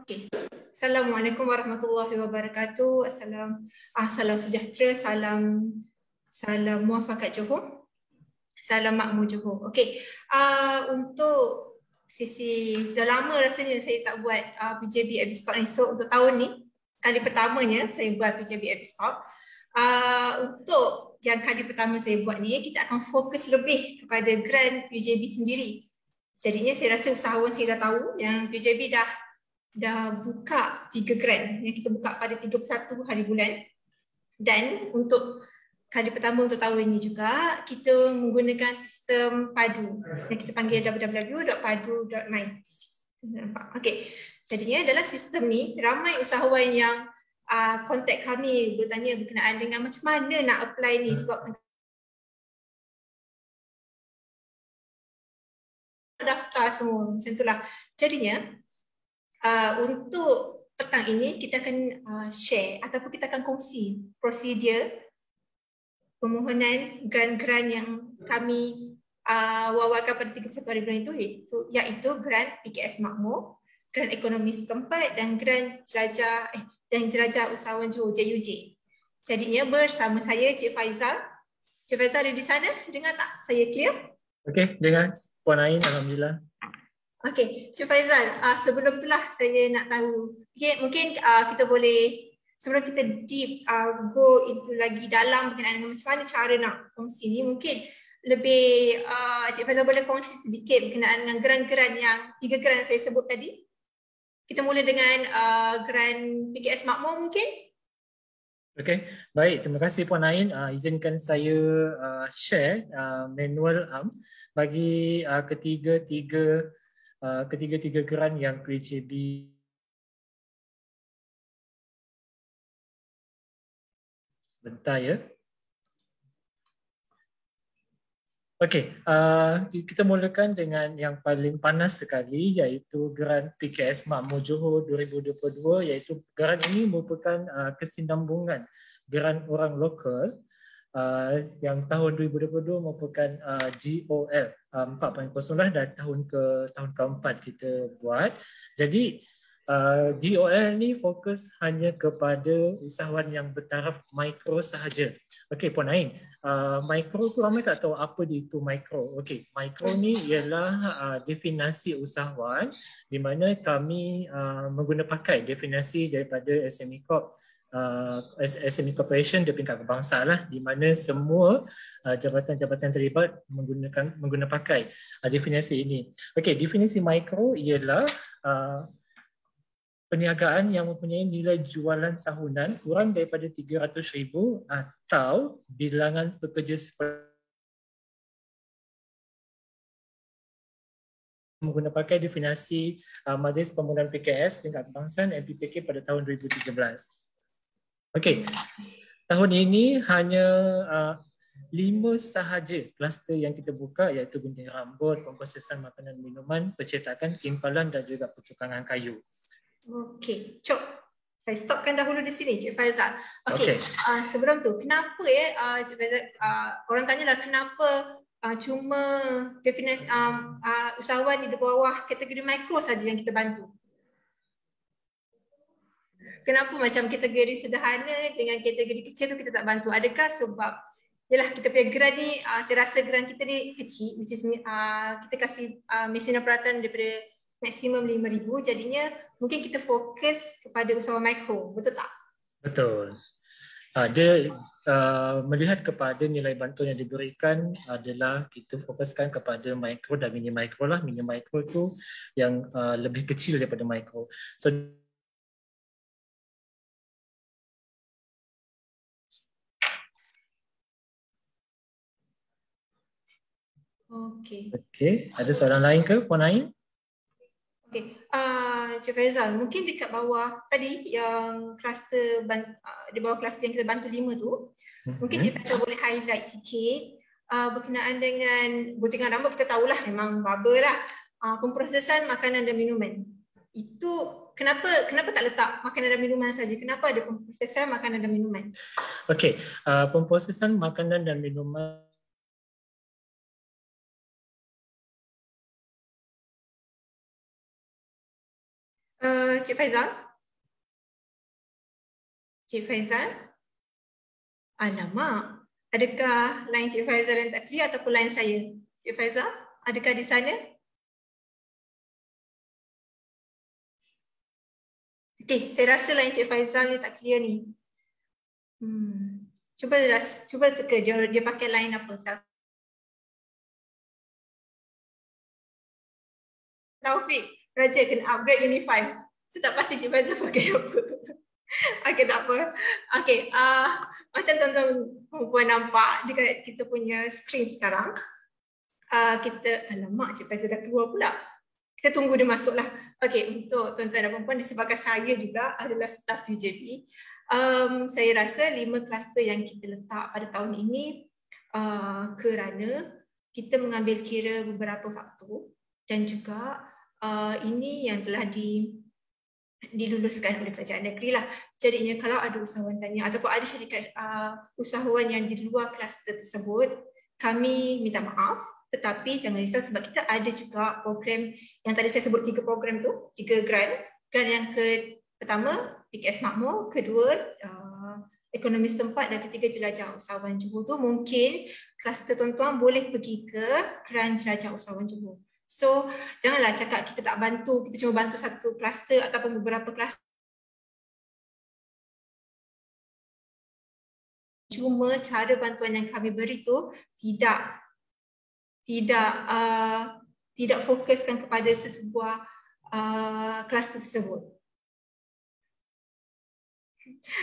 Okey. Assalamualaikum warahmatullahi wabarakatuh. Salam sejahtera, salam muafakat Johor. Salam makmur Johor. Okey. Untuk sisi dah lama rasanya saya tak buat PJB Epic Stock ni. So untuk tahun ni kali pertamanya saya buat PJB Epic Stock. Untuk yang kali pertama saya buat ni, kita akan fokus lebih kepada grant PJB sendiri. Jadinya saya rasa usahawan saya dah tahu yang PJB dah buka 3 grant yang kita buka pada 31 hari bulan. Dan untuk kali pertama untuk tahun ini juga kita menggunakan sistem padu yang kita panggil www.padu.my. Nampak? Okey. Jadinya dalam sistem ni ramai usahawan yang kontak kami bertanya berkenaan dengan macam mana nak apply ni sebab daftar semua macam itulah. Jadinya untuk petang ini kita akan share ataupun kita akan kongsi prosedur permohonan grant-grant yang kami wawarkan pada 31 hari bulan itu, iaitu grant PKS Makmur, grant ekonomi setempat dan grant jelajah usahawan Johor JUJ. Jadinya bersama saya Cik Faizal. Cik Faizal ada di sana? Dengar tak? Saya clear? Okey, dengar. Puan Ain, alhamdulillah. Okey, Cik Faizal, sebelum itulah saya nak tahu, mungkin kita boleh, sebelum kita deep go into lagi dalam berkenaan dengan macam mana cara nak kongsi ni, mungkin lebih Cik Faizal boleh kongsi sedikit berkenaan dengan grant-grant yang 3 grant saya sebut tadi. Kita mula dengan grant PKS Makmur mungkin. Okey, baik, terima kasih Puan Ain. Izinkan saya share manual bagi ketiga-tiga grant yang PJB. Sebentar ya. Okey, kita mulakan dengan yang paling panas sekali, iaitu grant PKS Makmur Johor 2022, iaitu grant ini merupakan kesinambungan grant orang lokal yang tahun 2022 merupakan GOL 4.0 dan tahun keempat kita buat. Jadi GOL ni fokus hanya kepada usahawan yang bertaraf mikro sahaja. Okey Puan Ain, mikro tu ramai tak tahu apa itu mikro. Okey, mikro ni ialah definisi usahawan di mana kami pakai definisi daripada SME Corp, SME Corporation di peringkat kebangsaan lah, di mana semua jabatan-jabatan terlibat menggunakan pakai definisi ini. Okey, definisi mikro ialah perniagaan yang mempunyai nilai jualan tahunan kurang daripada 300,000 atau bilangan pekerja menggunakan pakai definisi Majlis Pembunuhan PKS tingkat kebangsaan MPPK pada tahun 2013. Okey, tahun ini hanya 5 sahaja kluster yang kita buka, iaitu gunting rambut, pemprosesan makanan dan minuman, percetakan, timpalan dan juga pertukangan kayu. Okey, saya stopkan dahulu di sini Cik Faizal. Okey, sebelum tu kenapa Cik Faizal, orang tanyalah kenapa cuma definisi usahawan di bawah kategori mikro saja yang kita bantu. Kenapa macam kategori sederhana dengan kategori kecil tu kita tak bantu? Adakah sebab yalah kita punya grant ni, saya rasa grant kita ni kecil, which is kita kasih mesin peralatan daripada maksimum 5,000, jadinya mungkin kita fokus kepada usaha mikro, betul tak? Betul. Dia melihat kepada nilai bantuan yang diberikan adalah kita fokuskan kepada mikro dan mini mikro lah. Mini mikro tu yang lebih kecil daripada mikro. So Okey, ada soalan lain ke Puan Ain? Okey, Cik Faizal, mungkin dekat bawah tadi yang kluster di bawah kluster yang kita bantu 5 tu, mungkin Cik Faizal boleh highlight sikit berkenaan dengan guntingan rambut. Kita tahulah memang barber lah, pemprosesan makanan dan minuman. Itu kenapa tak letak makanan dan minuman saja? Kenapa ada pemprosesan makanan dan minuman? Okey, pemprosesan makanan dan minuman Cik Faizal? Cik Faizal? Alamak. Adakah line Cik Faizal yang tak clear ataupun line saya? Cik Faizal, adakah di sana? Okey, saya rasa line Cik Faizal ni tak clear ni. Cuba teka dia pakai line apa? Taufik, Raja kena upgrade Unify. Saya tak pasti Cik Faizal pakai apa. Okey, tak apa. Okey, macam tuan-tuan perempuan nampak dekat kita punya screen sekarang. Alamak, Cik Faizal dah keluar pula. Kita tunggu dia masuk lah. Okey, untuk tuan-tuan dan perempuan disebabkan saya juga adalah staff UJB. Saya rasa 5 kluster yang kita letak pada tahun ini kerana kita mengambil kira beberapa faktor dan juga ini yang telah diluluskan oleh kerajaan negeri lah. Jadinya kalau ada usahawan tanya ataupun ada syarikat usahawan yang di luar kluster tersebut, kami minta maaf, tetapi jangan risau sebab kita ada juga program yang tadi saya sebut 3 program tu, 3 grant. Grant yang pertama PKS Makmur, kedua ekonomi setempat dan ketiga jelajah usahawan Johor tu mungkin kluster tuan-tuan boleh pergi ke grant jelajah usahawan Johor. So janganlah cakap kita tak bantu, kita cuma bantu satu kluster ataupun beberapa kluster. Cuma cara bantuan yang kami beri tu tidak fokuskan kepada sesebuah kluster tersebut.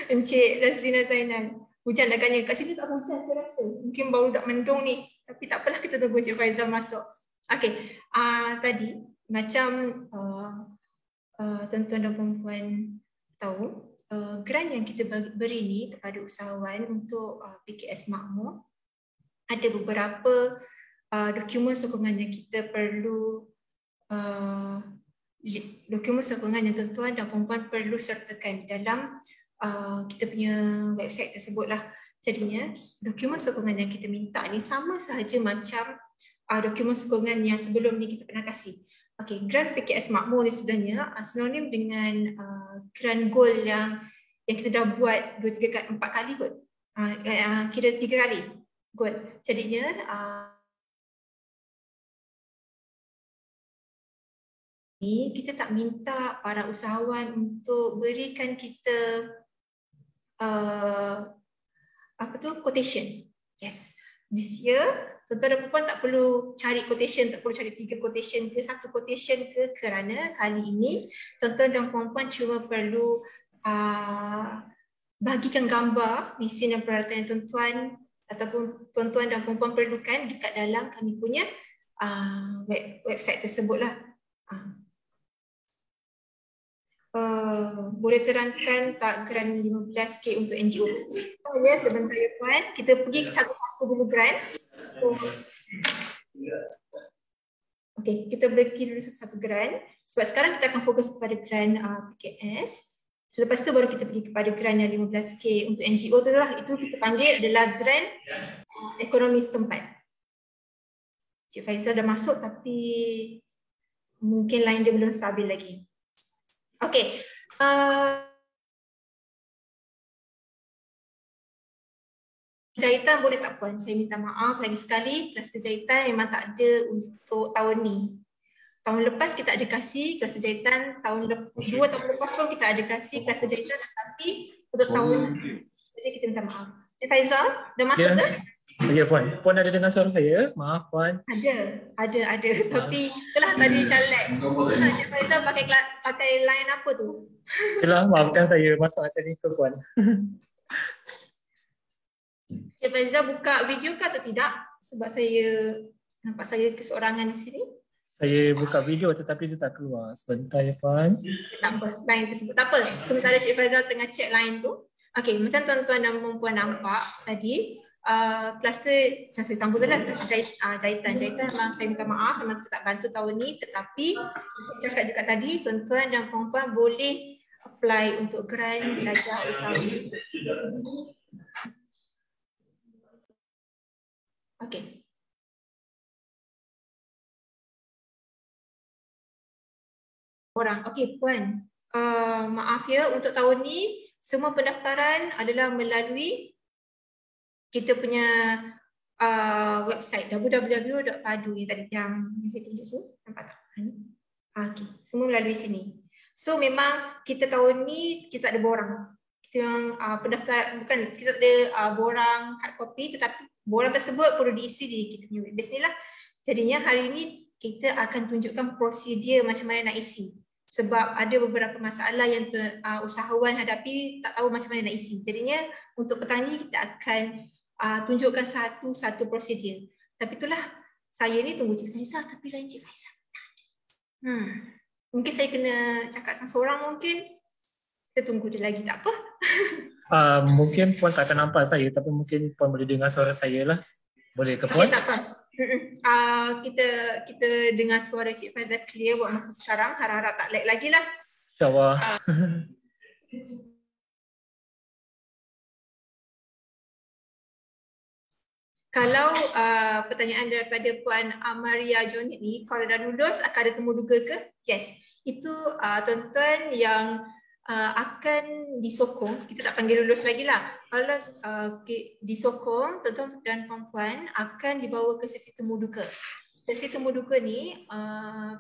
Encik Razrina Zainal, hujan agaknya kat sini tak hujan saya rasa. Mungkin baru dak mendung ni. Tapi tak apalah, kita tunggu Encik Faizal masuk. Okey, tadi macam tuan-tuan dan perempuan tahu, grant yang kita beri ni kepada usahawan untuk PKS Makmur, ada beberapa dokumen sokongan yang kita perlu, dokumen sokongan yang tuan-tuan dan perempuan perlu sertakan di dalam kita punya website tersebutlah. Jadinya dokumen sokongan yang kita minta ni sama sahaja macam dokumen sokongan yang sebelum ni kita pernah kasih. Okey, grant PKS Makmur ni sebenarnya sinonim dengan grant gold yang kita dah buat 2, 3, 4 kali kot. Kira 3 kali gold. Jadinya kita tak minta para usahawan untuk berikan kita quotation. Yes. This year, tuan-tuan dan perempuan tak perlu cari quotation, tak perlu cari 3 quotation ke 1 quotation ke, kerana kali ini tuan-tuan dan perempuan cuma perlu bagikan gambar mesin dan peralatan yang tuan-tuan ataupun tuan-tuan dan perempuan perlukan dekat dalam kami punya website tersebutlah. Boleh terangkan tak grant 15K untuk NGO? Ya, sebentar ya puan. Kita pergi ke satu-satu dulu grant. Okey, kita pergi dulu satu-satu grant. Sebab sekarang kita akan fokus kepada grant PKS. Selepas itu baru kita pergi kepada grant yang 15K untuk NGO tu lah. Itu kita panggil adalah grant ekonomi setempat. Cik Faizal dah masuk tapi mungkin line dia belum stabil lagi. Okey. Jahitan boleh tak puan? Saya minta maaf lagi sekali, kluster jahitan memang tak ada untuk tahun ni. Tahun lepas kita ada kasih kluster jahitan, tahun 2 tahun lepas pun kita ada kasih kluster jahitan, tetapi untuk tahun ni. Jadi kita minta maaf. Cik Faizal, dah masuk ke? Ya puan. Puan ada dengar suara saya? Maaf puan. Ada. Tapi itulah tadi caleg. Cik Faizal pakai line apa tu? Itulah, maafkan saya masuk macam ni ke puan. Cik Faizal buka video ke atau tidak? Sebab saya nampak saya keseorangan di sini. Saya buka video tetapi dia tak keluar. Sebentar ya puan. Tak apa, line tersebut. Tak apa, sementara Cik Faizal tengah check line tu. Okey, macam tuan-tuan dan perempuan nampak tadi, kluster yang saya sambut adalah kluster jahitan. Jahitan memang saya minta maaf, memang kita tak bantu tahun ni, tetapi saya cakap juga tadi, tuan-tuan dan perempuan boleh apply untuk grant jelajah usaha. Okey. Okey puan, maaf ya, untuk tahun ni semua pendaftaran adalah melalui kita punya website www.padu yang tadi yang saya tunjuk tu, nampak tak? Okay, semua melalui sini. So memang kita tahun ni kita tak ada borang. Kita yang pendaftaran, bukan kita tak ada borang hard copy, tetapi borang tersebut perlu diisi di kita punya web base ni lah. Jadinya hari ni kita akan tunjukkan prosedur macam mana nak isi. Sebab ada beberapa masalah yang usahawan hadapi, tak tahu macam mana nak isi. Jadinya untuk petang ni kita akan tunjukkan satu prosedur. Tapi itulah, saya ni tunggu Cik Faizal tapi lain Cik Faizal. Mungkin saya kena cakap seorang mungkin. Saya tunggu dia lagi, tak apa. Mungkin Puan tak akan nampak saya, tapi mungkin Puan boleh dengar suara saya lah. Boleh ke Puan? Okay, tak apa. Kita dengar suara Cik Faizal clear buat masa sekarang. Harap-harap tak lag lagi lah. InsyaAllah. Kalau pertanyaan daripada Puan Amaria Jonit ni, kalau dah lulus akan ada temu duga ke? Yes. Itu tuan-tuan yang akan disokong, kita tak panggil lulus lagi lah. Kalau disokong, tuan-tuan dan puan-puan akan dibawa ke sesi temu duga. Sesi temu duga ni,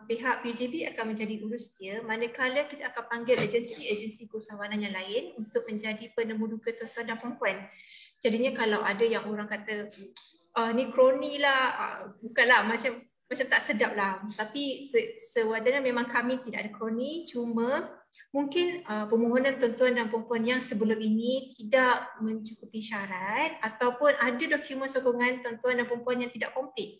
pihak PJB akan menjadi urus dia, manakala kita akan panggil agensi keusahawanan yang lain untuk menjadi penemu duga tuan-tuan dan puan-puan. Jadinya kalau ada yang orang kata ni kroni lah, bukanlah macam tak sedap lah. Tapi sewajarnya memang kami tidak ada kroni, cuma mungkin permohonan tuan-tuan dan puan-puan yang sebelum ini tidak mencukupi syarat ataupun ada dokumen sokongan tuan-tuan dan puan-puan yang tidak komplit.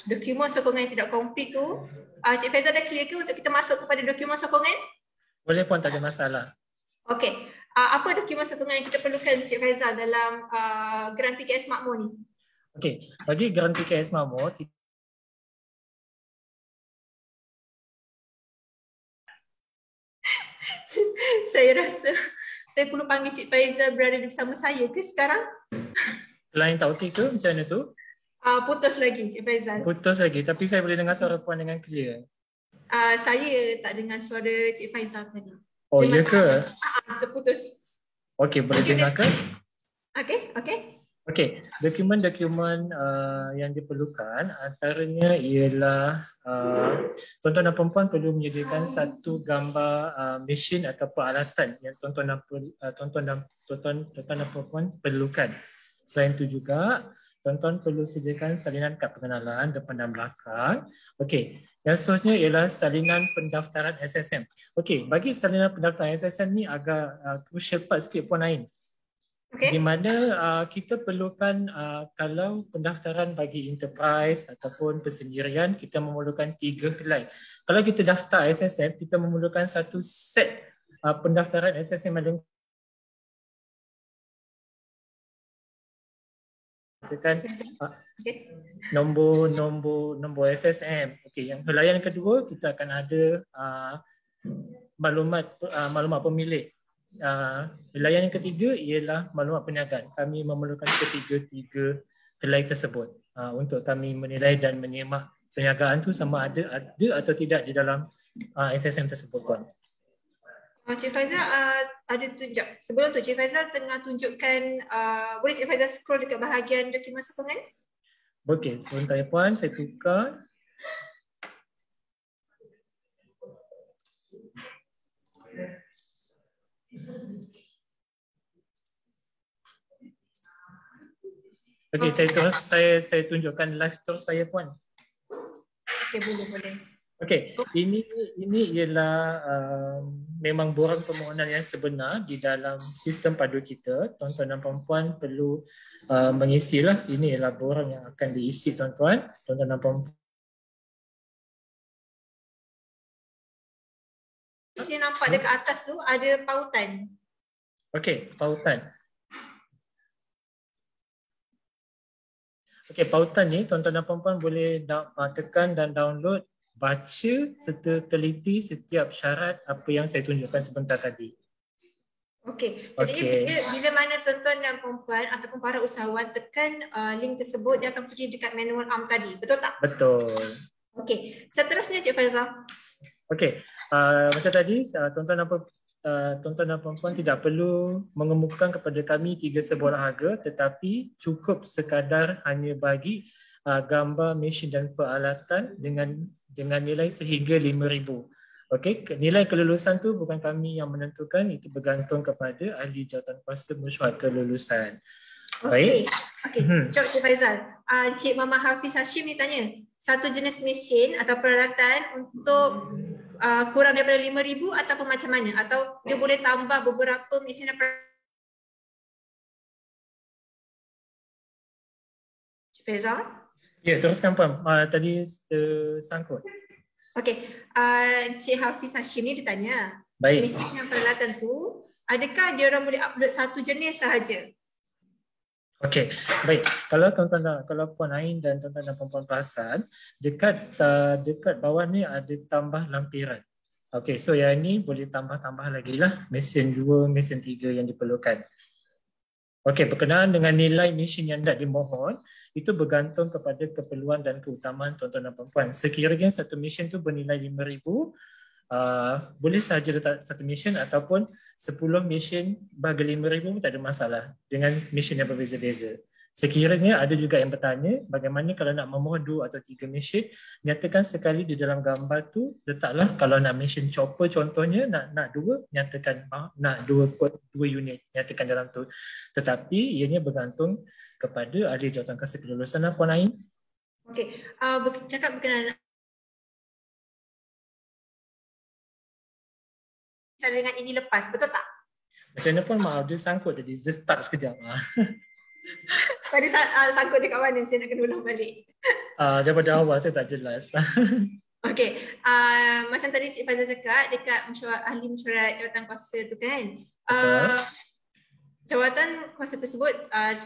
Dokumen sokongan yang tidak komplit tu, Cik Faizal dah clear ke untuk kita masuk kepada dokumen sokongan? Boleh Puan, tak ada masalah. Okey. Apa dokumen sokongan yang kita perlukan Cik Faizal dalam Grant PKS Makmur ni? Okey, bagi Grant PKS Makmur, saya rasa saya perlu panggil Cik Faizal berada bersama saya ke sekarang? Lain tak okey ke macam mana tu? Putus lagi Cik Faizal. Putus lagi, tapi saya boleh dengar suara Puan dengan clear. Saya tak dengar suara Cik Faizal tadi. Oh, ya ke? Terputus. Okey, boleh dengar ke? Okey. Okey, dokumen-dokumen yang diperlukan antaranya ialah tuan-tuan dan puan-puan perlu menyediakan satu gambar mesin atau peralatan yang tuan-tuan dan puan-puan perlukan. Selain itu juga, tuan-tuan perlu sediakan salinan kad pengenalan depan dan belakang. Okey, yang seterusnya ialah salinan pendaftaran SSM. Okey, bagi salinan pendaftaran SSM ni agak crucial part sikit Puan Ain. Okay. Di mana kita perlukan kalau pendaftaran bagi enterprise ataupun persendirian, kita memerlukan 3 helai. Kalau kita daftar SSM, kita memerlukan satu set pendaftaran SSM yang tekan nombor SSM. Okey, yang helaian kedua kita akan ada maklumat pemilik. Helaian yang ketiga ialah maklumat perniagaan. Kami memerlukan ketiga-tiga helai tersebut untuk kami menilai dan menyemak perniagaan tu sama ada atau tidak di dalam SSM tersebut, Puan. Cik Faizal ada tunjuk. Sebelum tu Cik Faizal tengah tunjukkan, boleh Cik Faizal scroll dekat bahagian dokumen sokongan? Okey, sebentar ya Puan, saya tukar. Okey, saya tunjukkan live tour saya Puan. Okey, boleh. Okey, ini ialah memang borang permohonan yang sebenar di dalam sistem padu kita. Tuan-tuan dan puan-puan perlu mengisilah. Ini ialah borang yang akan diisi tuan-tuan dan puan-puan. Sini nampak dekat atas tu ada pautan. Okey, pautan. Okey, pautan ni tuan-tuan dan puan-puan boleh tekan dan download, baca serta teliti setiap syarat apa yang saya tunjukkan sebentar tadi. Okey, jadi bila mana tuan-tuan dan puan-puan ataupun para usahawan tekan link tersebut, dia akan pergi dekat manual ARM tadi, betul tak? Betul. Okey, seterusnya Cik Faizal. Okey, macam tadi tuan-tuan dan puan-puan tidak perlu mengemukakan kepada kami 3 sebuah harga, tetapi cukup sekadar hanya bagi gambar mesin dan peralatan dengan nilai sehingga RM5,000. Okey, nilai kelulusan tu bukan kami yang menentukan, itu bergantung kepada ahli jawatankuasa mesyuarat kelulusan. Okey, Cik Faizal. Cik Mama Hafiz Hashim ni tanya, satu jenis mesin atau peralatan untuk kurang daripada RM5,000 ataupun macam mana? Atau dia boleh tambah beberapa mesin dan peralatan? Cik Faizal? Ya, teruskan puan. Tadi sangkut. Okey, Cik Hafiz Hashim ni dia tanya, Baik. mesin dan peralatan tu, adakah dia orang boleh upload satu jenis sahaja? Okey, baik. Kalau Puan Ain dan tuan-tuan dan puan-puan perasan, dekat bawah ni ada tambah lampiran. Okey, so yang ni boleh tambah lagi lah, mesin 2, mesin 3 yang diperlukan. Okey, berkenaan dengan nilai mesin yang hendak dimohon, itu bergantung kepada keperluan dan keutamaan tuan-tuan dan puan-puan. Sekiranya satu mesin tu bernilai RM5,000, boleh sahaja letak satu mesin ataupun 10 mesin bagi RM5,000 tak ada masalah dengan mesin yang berbeza-beza. Sekiranya ada juga yang bertanya bagaimana kalau nak memohon 2 atau 3 mesin, nyatakan sekali di dalam gambar tu, letaklah kalau nak mesin chopper contohnya nak 2, nyatakan nak 2 unit, nyatakan dalam tu. Tetapi ianya bergantung kepada ahli jawatankuasa kelulusan Puan Ain. Okey, cakap berkenaan dengan ini lepas, betul tak? Macam mana pun maaf, dia sangkut tadi, dia start sekejap. Tadi sangkut dekat mana, saya nak kena ulang balik. Daripada awal saya tak jelas. Okey, macam tadi Cik Faizal cakap dekat ahli mesyuarat jawatankuasa tu kan, jawatan kuasa tersebut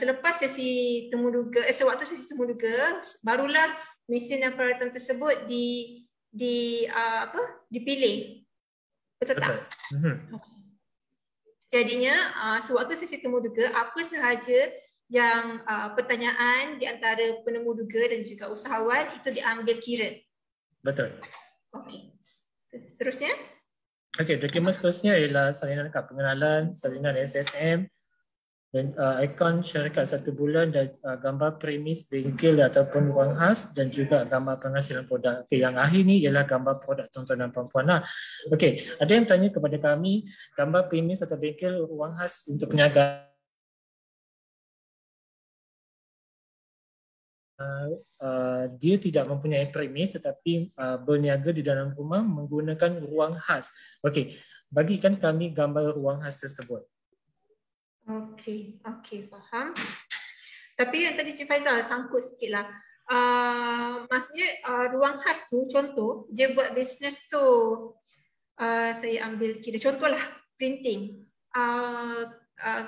selepas sesi temuduga, sewaktu sesi temuduga, barulah mesin dan peralatan tersebut dipilih. Betul tak? Okay. Jadinya sewaktu sesi temuduga, apa sahaja yang pertanyaan di antara penemuduga dan juga usahawan itu diambil kira. Betul. Okey. Seterusnya? Okey, dokumen seterusnya ialah salinan kad pengenalan, salinan SSM, dan ikon syarikat 1 bulan dan gambar premis bengkel ataupun wang khas dan juga gambar penghasilan produk. Okay, yang akhir ni ialah gambar produk tuan-tuan dan puan-puan. Okey, ada yang tanya kepada kami gambar premis atau bengkel wang khas untuk peniaga. Dia tidak mempunyai premis tetapi berniaga di dalam rumah menggunakan ruang khas. Okey, bagikan kami gambar ruang khas tersebut. Okey, faham. Tapi yang tadi Cik Faizal sangkut sikit lah. Maksudnya ruang khas tu, contoh, dia buat bisnes tu, saya ambil kira contohlah printing.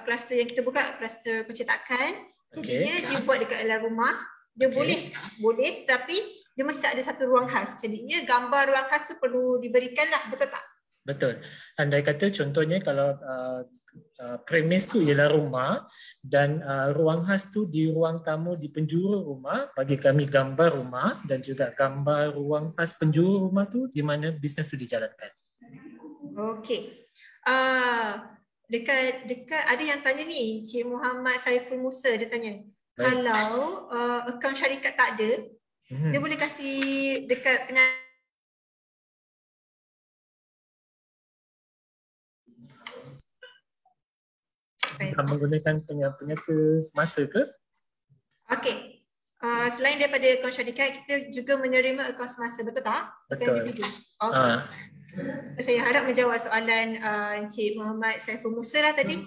Kluster yang kita buka, kluster percetakan. Jadinya dia buat dekat dalam rumah. Dia boleh, tapi dia mesti ada satu ruang khas. Jadinya gambar ruang khas tu perlu diberikan lah, betul tak? Betul. Andai kata contohnya kalau premis tu ialah rumah dan ruang khas tu di ruang tamu di penjuru rumah, bagi kami gambar rumah dan juga gambar ruang khas penjuru rumah tu di mana bisnes tu dijalankan. Okey. Dekat ada yang tanya ni, Cik Muhammad Saiful Musa dia tanya. Baik. Kalau akaun syarikat tak ada, dia boleh kasih dekat menggunakan penyata semasa ke? Okey. Selain daripada akaun syarikat, kita juga menerima akaun semasa, betul tak? Betul. Okey. Saya harap menjawab soalan Encik Muhammad Saiful Musa lah tadi.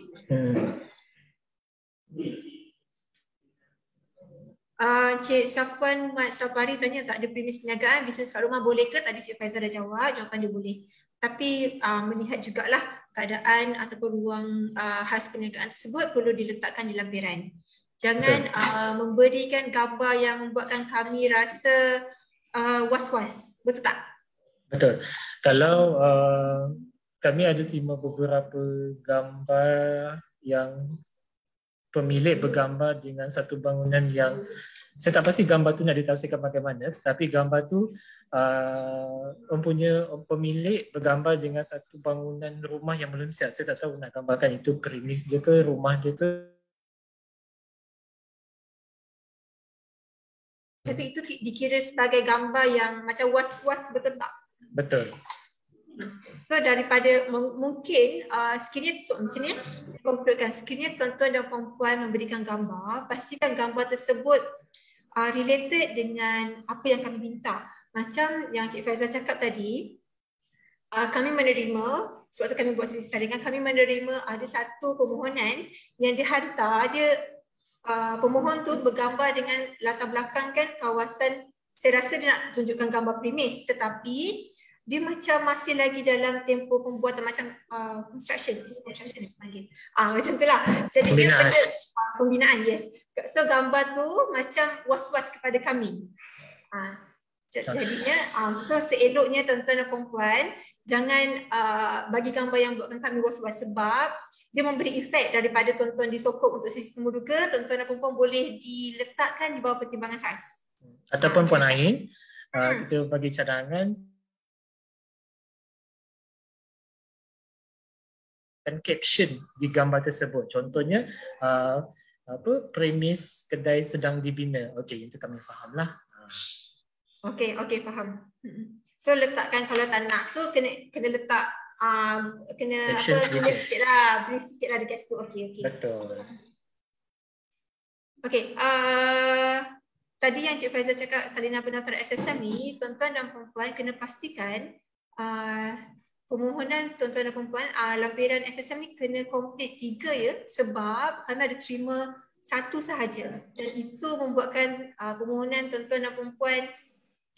Cik Safwan Mat Safari tanya tak ada premis perniagaan, bisnes kat rumah boleh ke? Tadi Cik Faizal dah jawab, jawapan dia boleh. Tapi melihat jugalah keadaan ataupun ruang khas perniagaan tersebut perlu diletakkan di lampiran. Jangan memberikan gambar yang membuatkan kami rasa was-was. Betul tak? Betul. Kalau kami ada terima beberapa gambar yang pemilik bergambar dengan satu bangunan yang Saya tak pasti gambar tu nak ditafsirkan bagaimana, tetapi gambar tu mempunyai pemilik bergambar dengan satu bangunan rumah yang belum siap. Saya tak tahu nak gambarkan itu premis dia ke, rumah dia ke. Itu dikira sebagai gambar yang macam was-was, betul tak? Betul. So daripada mungkin sekiranya macam ni, konkludkan sekiranya tuan-tuan dan puan-puan memberikan gambar, pastikan gambar tersebut related dengan apa yang kami minta. Macam yang Cik Faizal cakap tadi, kami menerima, sebab tu kami buat sesi saringan, kami menerima ada satu permohonan yang dihantar, pemohon tu bergambar dengan latar belakang kan kawasan, saya rasa dia nak tunjukkan gambar premis, tetapi dia macam masih lagi dalam tempoh pembuatan macam construction panggil. Macam tu lah. Jadi Pembinaan. dia pembinaan, yes. So gambar tu macam was-was kepada kami. Jadinya, so seeloknya tuan-tuan dan puan-puan, jangan bagi gambar yang buatkan kami was-was, sebab dia memberi efek daripada tuan-tuan disokong untuk sesi temuduga, tuan-tuan dan puan-puan boleh diletakkan di bawah pertimbangan khas. Ataupun Puan Ain, kita bagi cadangan dan caption di gambar tersebut. Contohnya premis kedai sedang dibina. Okey, itu kami fahamlah. Okey, faham. So letakkan, kalau tak nak tu kena letak kena brief sikit lah dekat situ. Okey. Betul. Okey, tadi yang Cik Faizal cakap salinan pendaftaran SSM ni, tuan-tuan dan puan-puan kena pastikan permohonan tuan-tuan dan puan-puan, lampiran SSM ni kena komplit 3 ya, sebab kami ada terima 1 sahaja, dan itu membuatkan permohonan tuan-tuan dan puan-puan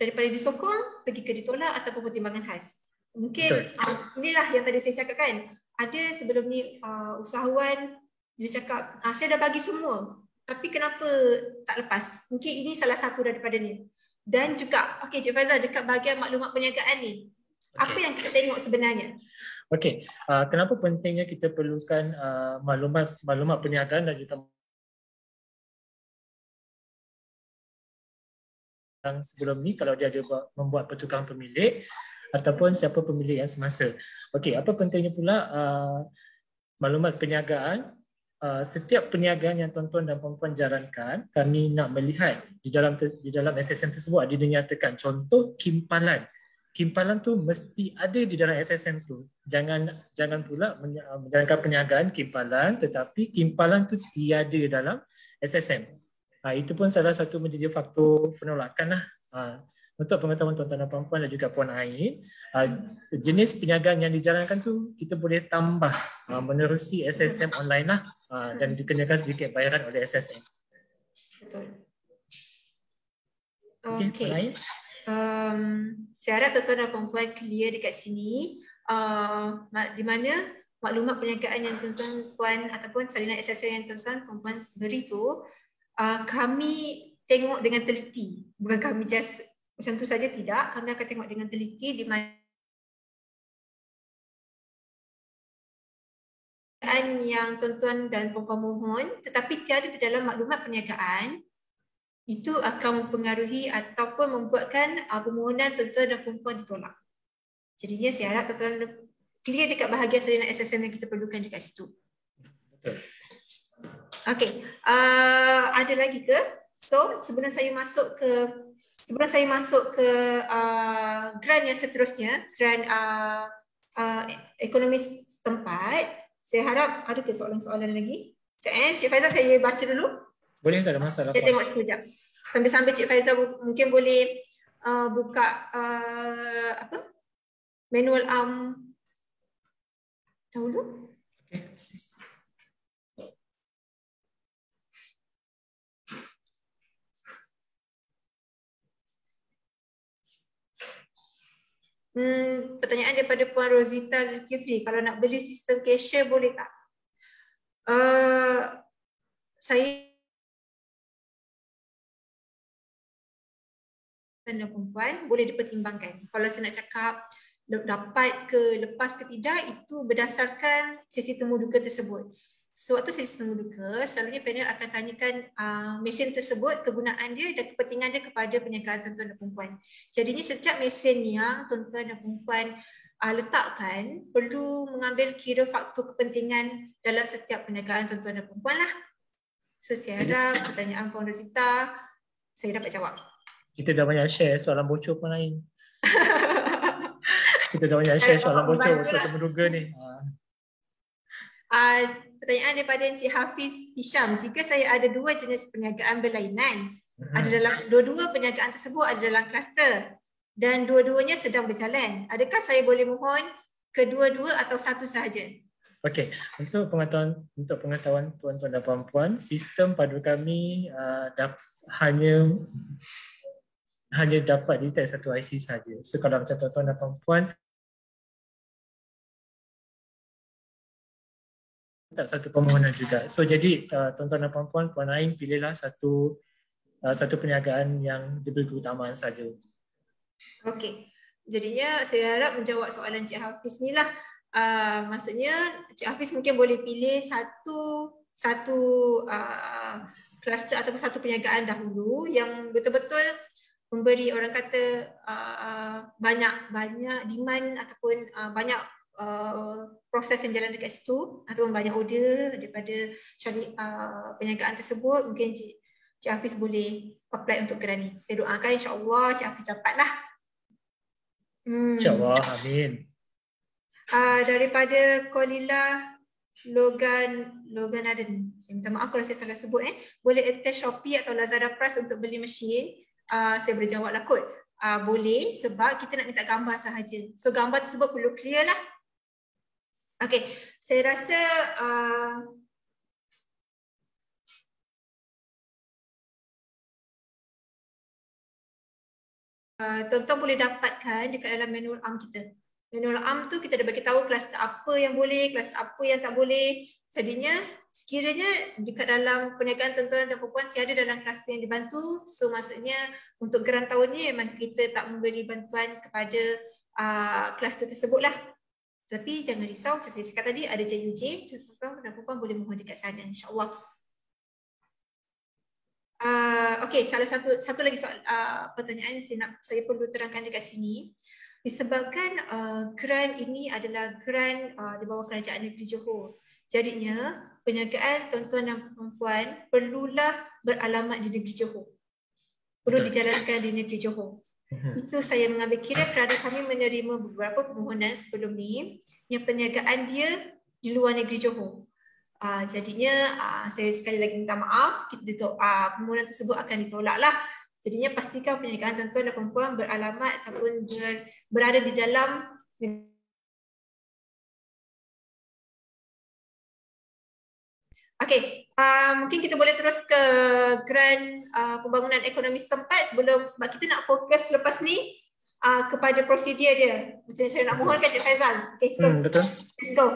daripada disokong pergi ke ditolak ataupun pertimbangan khas. Mungkin inilah yang tadi saya cakap kan, ada sebelum ni usahawan dia cakap saya dah bagi semua, tapi kenapa tak lepas? Mungkin ini salah satu daripada ni. Dan juga Cik Faizal, dekat bahagian maklumat perniagaan ni, apa yang kita tengok sebenarnya? Okey, kenapa pentingnya kita perlukan maklumat perniagaan dan juga yang sebelum ni kalau dia ada membuat pertukaran pemilik ataupun siapa pemilik yang semasa. Okey, apa pentingnya pula maklumat perniagaan? Setiap perniagaan yang tuan-tuan dan puan-puan jalankan, kami nak melihat di dalam SSM tersebut ada dinyatakan contoh kimpalan. Kimpalan tu mesti ada di dalam SSM tu. Jangan pula menjalankan perniagaan kimpalan tetapi kimpalan tu tiada dalam SSM. Itu pun salah satu menjadi faktor penolakan lah. Untuk pengetahuan tuan-tuan dan puan-puan dan juga Puan Ain, jenis perniagaan yang dijalankan tu kita boleh tambah menerusi SSM online lah, dan dikenakan sedikit bayaran oleh SSM. Betul. Okey. Saya harap tuan-tuan dan puan-puan clear dekat sini, di mana maklumat perniagaan yang tuan-tuan ataupun salinan SSM yang tuan-tuan puan-puan beri tu, kami tengok dengan teliti. Bukan kami just macam tu saja, tidak. Kami akan tengok dengan teliti di mana yang tuan-tuan dan puan-puan mohon tetapi tiada di dalam maklumat perniagaan, itu akan mempengaruhi ataupun membuatkan permohonan tuan-tuan dan puan-puan ditolak. Jadinya saya harap tuan-tuan clear dekat bahagian salinan SSM yang kita perlukan dekat situ. Betul. Okey, ada lagi ke? So sebelum saya masuk ke grant yang seterusnya, grant ekonomi setempat, saya harap ada ke soalan-soalan lagi? Cik Faizal, saya baca dulu. Boleh, tak ada masalah. Saya tengok sekejap. Sambil-sambil Cik Faizal mungkin boleh buka manual dahulu. Pertanyaan daripada Puan Rosita Zulkifli, kalau nak beli sistem cashier boleh tak? Saya dan perempuan boleh dipertimbangkan. Kalau saya nak cakap dapat ke lepas ke tidak, itu berdasarkan sesi temuduga tersebut. sewaktu sesi mengemuka, selalunya panel akan tanyakan mesin tersebut, kegunaan dia dan kepentingan dia kepada perniagaan tuan-tuan dan perempuan. Jadinya setiap mesin yang tuan-tuan dan perempuan letakkan perlu mengambil kira faktor kepentingan dalam setiap perniagaan tuan-tuan dan perempuan lah. So saya harap pertanyaan Puan Rosita saya dapat jawab. Kita dah banyak share soalan bocor pun lain. Kita dah banyak share soalan bocor untuk menduga ni. Pertanyaan daripada Encik Hafiz Hisham. Jika saya ada dua jenis perniagaan berlainan, ada dalam dua-dua perniagaan tersebut ada dalam kluster dan dua-duanya sedang berjalan, adakah saya boleh mohon kedua-dua atau satu sahaja? Okey, untuk pengetahuan tuan-tuan dan puan-puan, sistem padu kami hanya dapat detect satu IC saja. So kalau macam tuan-tuan dan puan-puan tak satu permohonan juga. So jadi tuan-tuan dan puan-puan, Puan Ain pilihlah satu perniagaan yang diberi keutamaan saja. Okey. Jadinya saya harap menjawab soalan Cik Hafiz ni lah. Maksudnya Cik Hafiz mungkin boleh pilih satu kluster ataupun satu perniagaan dahulu yang betul-betul memberi orang kata banyak demand ataupun banyak proses yang jalan dekat situ ataupun banyak order daripada perniagaan tersebut. Mungkin Cik Hafiz boleh apply untuk geran ni. Saya doakan insya-Allah Cik Hafiz dapatlah. InsyaAllah, amin. Daripada Kolila Loganaden. Saya minta maaf kalau saya salah sebut. Boleh attach Shopee atau Lazada Price untuk beli mesin? Saya boleh jawab lah kot. Boleh sebab kita nak minta gambar sahaja. So gambar tersebut perlu clear lah. Okey, saya rasa tuan-tuan boleh dapatkan dekat dalam manual ARM kita. Manual ARM tu kita dah bagi tahu kluster apa yang boleh, kluster apa yang tak boleh. Jadinya sekiranya dekat dalam perniagaan tuan-tuan dan perempuan tiada dalam kluster yang dibantu, so maksudnya untuk geran tahun ni memang kita tak memberi bantuan kepada kluster tersebut lah. Tapi jangan risau, macam saya cakap tadi ada JUJ, tuan-tuan dan perempuan boleh mohon dekat sana insya-Allah. Okey, satu lagi soal pertanyaan yang saya perlu terangkan dekat sini. Disebabkan geran ini adalah geran di bawah Kerajaan Negeri Johor. Jadinya perniagaan tuan-tuan dan perempuan perlulah beralamat di Negeri Johor. Perlu dijalankan di Negeri Johor. Itu saya mengambil kira kerana kami menerima beberapa permohonan sebelum ni yang perniagaan dia di luar Negeri Johor. Jadinya saya sekali lagi minta maaf, permohonan tersebut akan ditolak lah. Jadinya pastikan perniagaan tuan-tuan dan perempuan beralamat ataupun berada di dalam. Okey, mungkin kita boleh terus ke geran pembangunan ekonomi setempat sebab kita nak fokus lepas ni kepada prosedur dia. Macam saya nak mohonkan Cik Faizal. Okay, so betul. Let's go.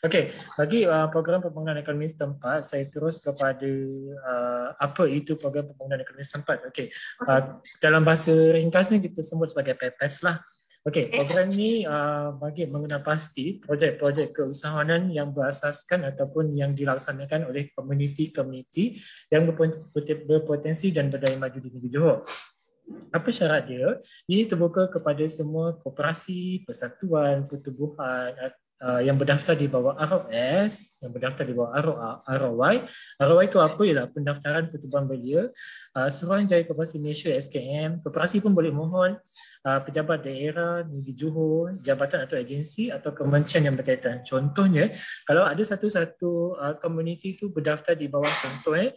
Okey, bagi program pembangunan ekonomi setempat, saya terus kepada apa itu program pembangunan ekonomi setempat. Okey, dalam bahasa ringkasnya kita sebut sebagai PEPES lah. Okey, program ni bagi mengenal pasti projek-projek keusahawanan yang berasaskan ataupun yang dilaksanakan oleh komuniti-komuniti yang berpotensi dan berdaya maju di negeri Johor. Apa syarat dia? Ini terbuka kepada semua koperasi, persatuan, pertubuhan yang berdaftar di bawah ROS, yang berdaftar di bawah ROY. ROY itu apa? Ialah pendaftaran pertubuhan belia, Suruhanjaya Koperasi Malaysia SKM. Koperasi pun boleh mohon, pejabat daerah, negeri Johor, jabatan atau agensi atau kementerian yang berkaitan. Contohnya, kalau ada satu-satu komuniti itu berdaftar di bawah contohnya,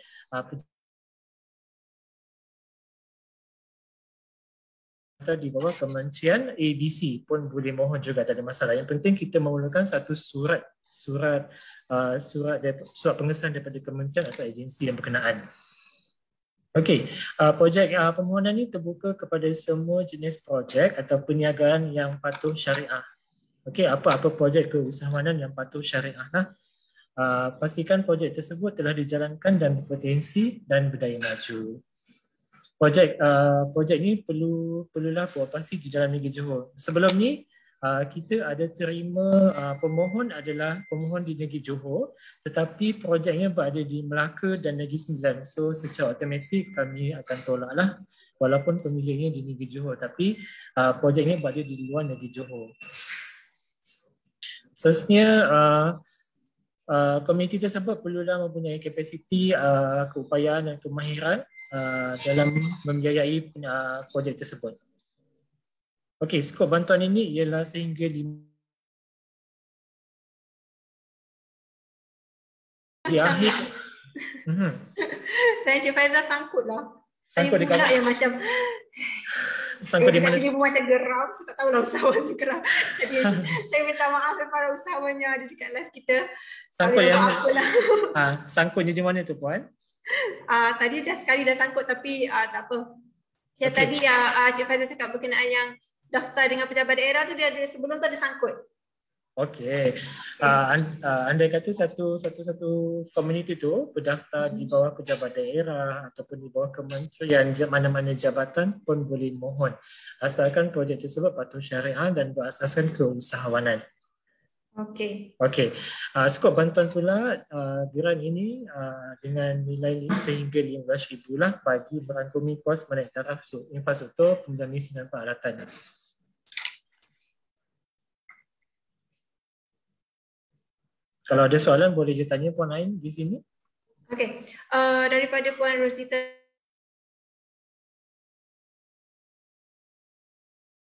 di bawah kementerian ABC pun boleh mohon juga, tak ada masalah. Yang penting kita memerlukan satu surat pengesahan daripada kementerian atau agensi yang berkenaan. Okey, projek permohonan ini terbuka kepada semua jenis projek atau perniagaan yang patuh syariah. Okey, apa-apa projek keusahawanan yang patuh syariah lah. Pastikan projek tersebut telah dijalankan dan berpotensi dan berdaya maju. Projek ni perlulah beroperasi di dalam negeri Johor. Sebelum ni kita ada terima pemohon adalah pemohon di Negeri Johor, tetapi projeknya berada di Melaka dan Negeri Sembilan. So secara automatik kami akan tolaklah walaupun pemilihnya di Negeri Johor, tapi projeknya berada di luar Negeri Johor. Seterusnya, komuniti tersebut perlulah mempunyai kapasiti, keupayaan dan kemahiran dalam membiayai projek tersebut. Okey, skop bantuan ini ialah sehingga di akhir. Dan Cik Faizal sangkut lah. Sangkut saya di pula yang macam sangkut di mana? Sini pun macam geram, saya tak tahulah usahawan tu geram. Jadi saya minta maaf kepada usahawan yang ada dekat live kita. Sangkut yang sangkutnya di mana tu puan? Tadi dah sekali dah sangkut tapi tak apa. Yang tadi Cik Faizal cakap berkenaan yang daftar dengan pejabat daerah tu dia ada sebelum tu ada sangkut. Okey. Andai kata satu komuniti tu berdaftar di bawah pejabat daerah ataupun di bawah kementerian, mana-mana jabatan pun boleh mohon. Asalkan projek tersebut patuh syariah dan berasaskan keusahawanan. Okey. Okey. Skop bantuan pula geran ini dengan nilai sehingga RM15,000 lah bagi merangkumi kos menaik taraf infrastruktur, pembangunan mesin dan peralatan. Kalau ada soalan boleh je tanya Puan Ain di sini. Okey. Daripada Puan Rosita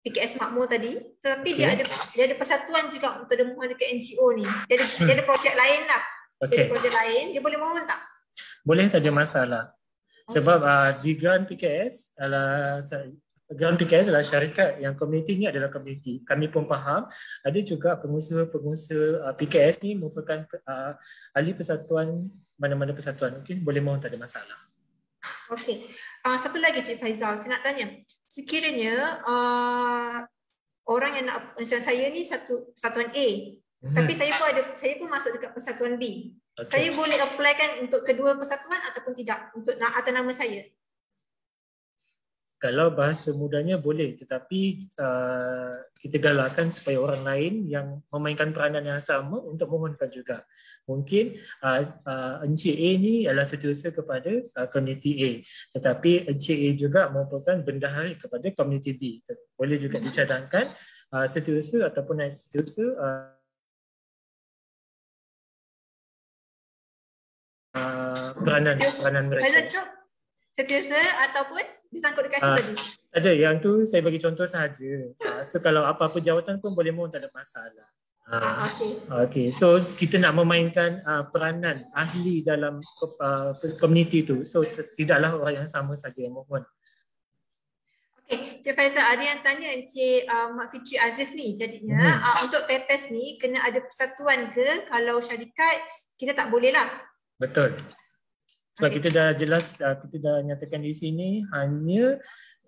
PKS Makmur tadi, tapi dia ada persatuan juga untuk dia mohon dekat NGO ni. Dia ada projek lain lah. Dia ada projek lain, dia boleh mohon tak? Boleh, tak ada masalah. Sebab di Grant PKS adalah syarikat yang komuniti ni adalah komuniti. Kami pun faham ada juga pengusaha-pengusaha PKS ni merupakan ahli persatuan, mana-mana persatuan. Okey, boleh mohon, tak ada masalah. Okey. Satu lagi Cik Faizal, saya nak tanya. Sekiranya orang yang nak, macam saya ni persatuan A, tapi saya pun masuk dekat persatuan B. Okay. Saya boleh apply kan untuk kedua persatuan ataupun tidak untuk atas nama saya? Kalau bahasa mudahnya boleh, tetapi kita galakkan supaya orang lain yang memainkan peranan yang sama untuk mohonkan juga. Mungkin Encik A ni adalah setiausaha kepada komuniti A, tetapi Encik A juga merupakan bendahari kepada komuniti B. Boleh juga dicadangkan setiausaha ataupun naib setiausaha peranan mereka. Setiausaha ataupun disangkut dekat situ tadi? Ada, yang tu saya bagi contoh sahaja. So kalau apa-apa jawatan pun boleh mohon, tak ada masalah. Okay. So kita nak memainkan peranan ahli dalam komuniti tu. So tidaklah orang yang sama saja yang mohon. Okay, Cik Faizal, ada yang tanya Encik Mak Fitri Aziz ni, jadinya untuk PEPES ni kena ada persatuan ke? Kalau syarikat kita tak boleh lah. Betul. Sebab kita dah jelas, kita dah nyatakan di sini hanya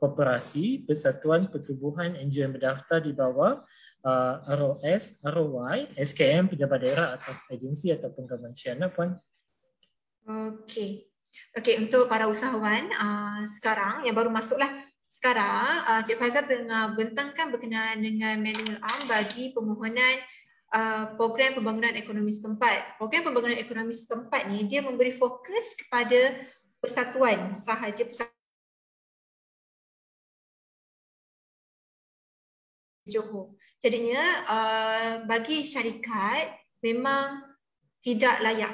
koperasi, persatuan, pertubuhan, NGO yang berdaftar di bawah ROS, ROY, SKM, pejabat daerah atau agensi ataupun kementerian. Puan. Okey. Okey, untuk para usahawan sekarang yang baru masuklah sekarang, Cik Faizal tengah bentangkan berkenaan dengan manual am bagi permohonan program pembangunan ekonomi setempat. Program pembangunan ekonomi setempat ni dia memberi fokus kepada persatuan sahaja, Johor. Jadinya bagi syarikat memang tidak layak.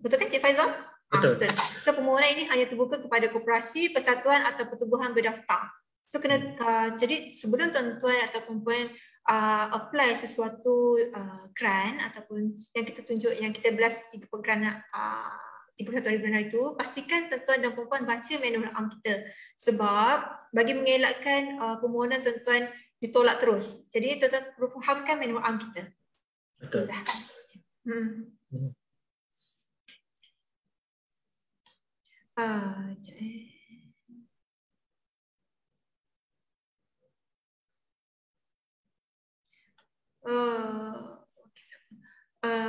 Betul kan Cik Faizal? Betul. So permohonan ini hanya terbuka kepada koperasi, persatuan atau pertubuhan berdaftar. So kena jadi sebelum tuan-tuan ataupun puan apply sesuatu grant ataupun yang kita tunjuk, yang kita belas 3 grant 31 bulan itu, pastikan tuan-tuan dan puan-puan baca manual am kita, sebab bagi mengelakkan permohonan tuan-tuan ditolak terus. Jadi tuan-tuan perlu fahamkan manual am kita. Betul.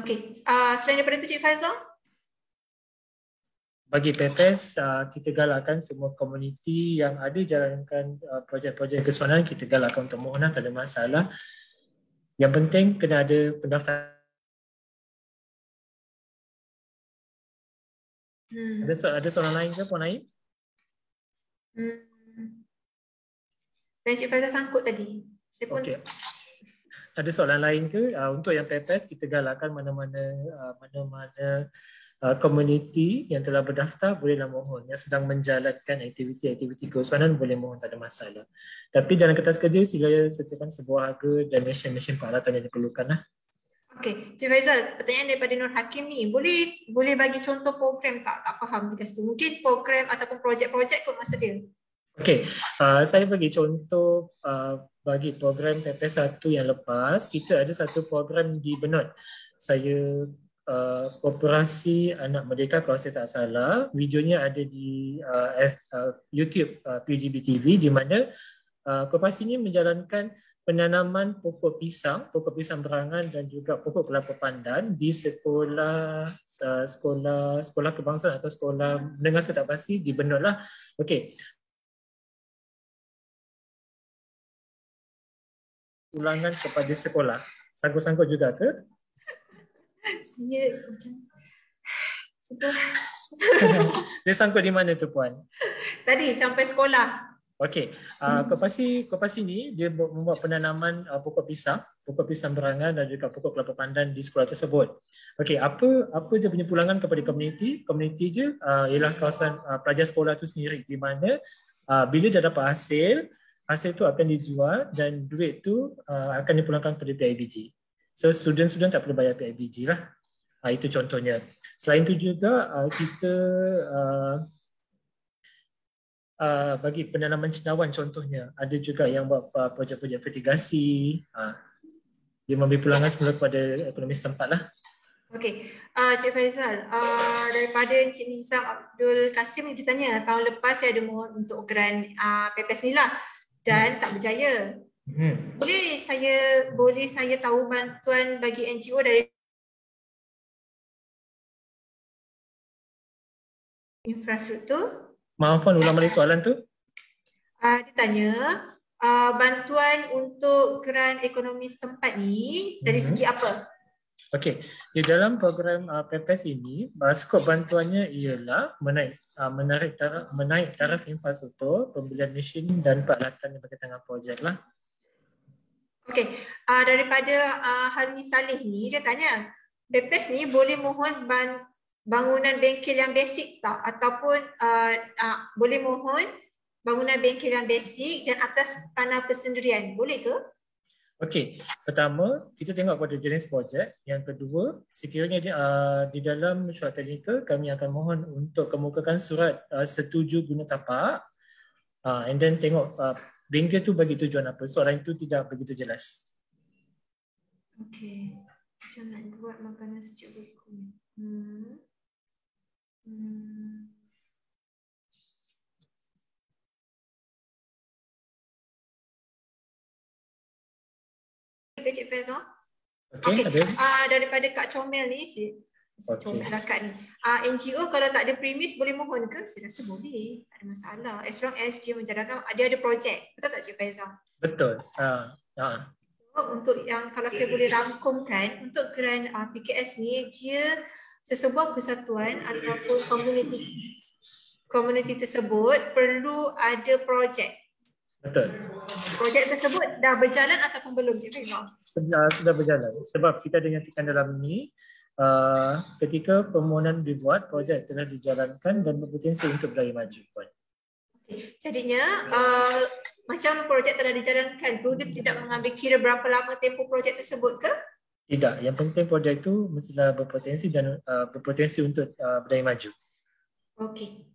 Okey. Selain daripada itu Cik Faizal? Bagi PEPES, kita galakkan semua komuniti yang ada jalankan projek-projek kesusahan, kita galakkan untuk mohon, tak ada masalah. Yang penting kena ada pendaftaran. Ada soalan lain ke Puan Ain? Dan Cik Faizal sangkut tadi. Saya pun ada soalan lain ke? Untuk yang PPS kita galakkan mana-mana komuniti yang telah berdaftar bolehlah mohon, yang sedang menjalankan aktiviti-aktiviti keuskuanan boleh mohon, tak ada masalah. Tapi dalam kertas kerja sila sertakan sebuah harga dan mention peralatan yang diperlukan lah. Okey, Cik Faizal, pertanyaan daripada Nur Hakim ni, boleh bagi contoh program tak? Tak faham dekat situ. Mungkin program ataupun projek-projek kot maksud dia. Okey, saya bagi contoh bagi program PPS 1 yang lepas, kita ada satu program di Benut. Saya Koperasi Anak Merdeka kalau saya tak salah, videonya ada di YouTube PGB TV, di mana koperasi ini menjalankan penanaman pokok pisang berangan dan juga pokok kelapa pandan di sekolah kebangsaan atau sekolah menengah serta pasti di Benut lah. Okey. Ulangan kepada sekolah. Sangkut-sangkut juga ke? Sebenarnya macam Dia sangkut di mana tu Puan? Tadi sampai sekolah. Okey, koperasi ni dia membuat penanaman pokok pisang berangan dan juga pokok kelapa pandan di sekolah tersebut. Okey, apa dia punya pulangan kepada komuniti? Komuniti je ialah kawasan pelajar sekolah tu sendiri, di mana bila dah dapat hasil tu akan dijual dan duit tu akan dipulangkan kepada PIBG. So student tak perlu bayar PIBG lah. Itu contohnya. Selain itu juga kita bagi penanaman cendawan contohnya. Ada juga yang buat projek-projek fertigasi. Dia memberi pulangan semula kepada ekonomi setempat lah. Okey, Cik Faizal, daripada Encik Nizam Abdul Kasim dia tanya, tahun lepas saya ada mohon untuk grant PPS ni lah dan tak berjaya. Boleh saya tahu bantuan bagi NGO dari infrastruktur? Maaf Puan, ulang balik soalan tu. Dia tanya, bantuan untuk grant ekonomi setempat ni dari segi apa? Okey, di dalam program PPS ini, skop bantuannya ialah menaik taraf infrastruktur, pembelian mesin dan peralatan yang berkaitan dengan projek lah. Okey, daripada Halmi Saleh ni, dia tanya, PPS ni boleh mohon bangunan bengkel yang basic tak? Ataupun boleh mohon bangunan bengkel yang basic dan atas tanah persendirian. Boleh ke? Okey, pertama kita tengok pada jenis projek. Yang kedua, sekiranya di dalam mesyuarat teknikal kami akan mohon untuk kemukakan surat setuju guna tapak. And then tengok bengkel tu bagi tujuan apa. Soalan itu tidak begitu jelas. Okey, macam nak buat makanan sejuk beku. Cik Faizal. Okey. Daripada Kak Comel ni, Comel lah Kak ni. NGO kalau tak ada premis boleh mohon ke? Saya rasa boleh, tak ada masalah. As long as dia menjalankan, dia ada projek. Betul tak Cik Faizal? Betul. Untuk yang kalau saya boleh rangkumkan, untuk grant PKS ni, dia sesebuah persatuan ataupun komuniti tersebut perlu ada projek. Betul. Projek tersebut dah berjalan ataupun belum, Cik Faizal? Sudah berjalan. Sebab kita ada nyatakan dalam ni, ketika permohonan dibuat, projek telah dijalankan dan berpotensi untuk berlari maju. Okay. Jadinya, macam projek telah dijalankan tu, dia tidak mengambil kira berapa lama tempoh projek tersebut ke? Tidak. Yang penting projek itu mestilah berpotensi dan berpotensi untuk berlari maju. Okey.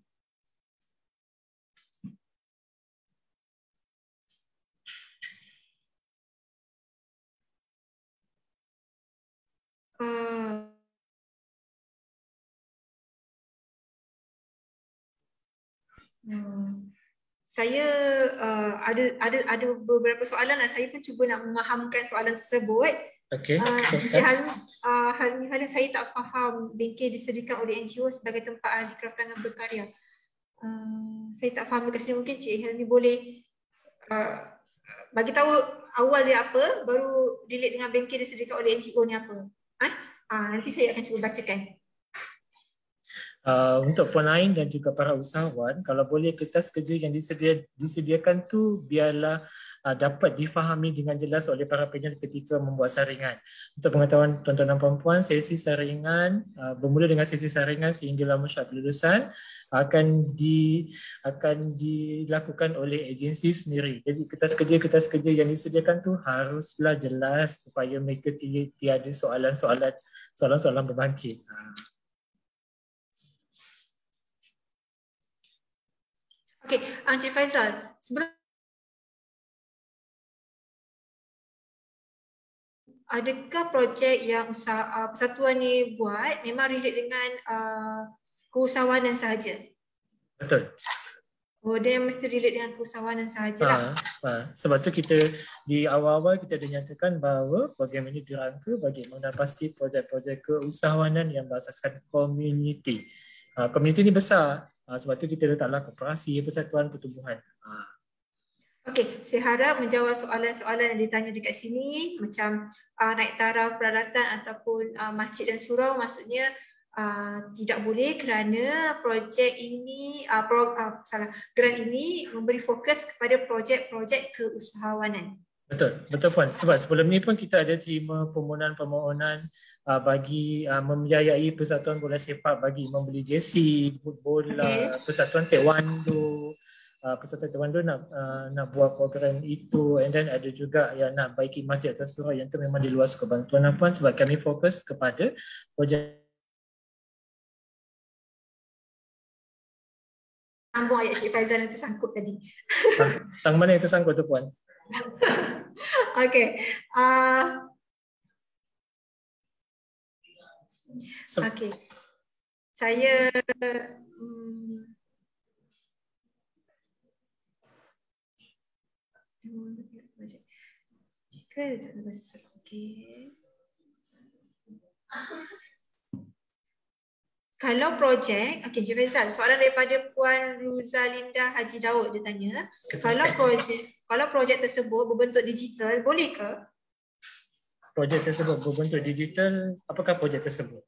Saya ada beberapa soalan lah. Saya pun cuba nak memahamkan soalan tersebut. Okey. Hal saya tak faham bengkel disediakan oleh NGO sebagai tempat ahli kraftangan berkarya. Saya tak faham dekat sini. Mungkin Cik Helmi boleh bagi tahu awal dia apa, baru delete dengan banking disediakan oleh NGO ni apa. Nanti saya akan cuba bacakan. Untuk Puan Ain dan juga para usahawan, kalau boleh kertas kerja yang disediakan tu biarlah dapat difahami dengan jelas oleh para penyel ketika membuat saringan. Untuk pengetahuan tuan-tuan dan puan-puan, sesi saringan bermula dengan sesi saringan sehinggalah mesyuarat kelulusan akan dilakukan oleh agensi sendiri. Jadi kertas kerja yang disediakan tu haruslah jelas supaya mereka tiada soalan-soalan berbangkit. Okey, Encik Faizal, sebelum adakah projek yang persatuan ni buat memang relate dengan keusahawanan sahaja? Betul. Oh, dia mesti relate dengan keusahawanan sahajalah. Sebab tu kita di awal-awal kita ada nyatakan bahawa program ini dirangka bagi mengatasi projek-projek keusahawanan yang berasaskan komuniti. Komuniti ni besar. Sebab tu kita letaklah koperasi, persatuan, pertubuhan. Okey, saya harap menjawab soalan-soalan yang ditanya dekat sini, macam naik taraf peralatan ataupun masjid dan surau, maksudnya tidak boleh kerana projek ini, grant ini memberi fokus kepada projek-projek keusahawanan. Betul Puan. Sebab sebelum ni pun kita ada terima permohonan bagi membiayai persatuan bola sepak bagi membeli jersey, bola, persatuan taekwondo. Persatuan taekwondo nak buat program itu, and then ada juga yang nak baiki masjid atau surau, yang tu memang di luar skop bantuan Puan, sebab kami fokus kepada projek. Sambung ayat Cik Faizal yang tersangkut tadi. Tang mana yang tersangkut tu Puan? Okey. Okey. Saya kalau projek, okey Cik Faizal, soalan daripada Puan Ruzalinda Haji Daud dia tanya, kalau projek tersebut berbentuk digital, boleh ke? Projek tersebut berbentuk digital, apakah projek tersebut?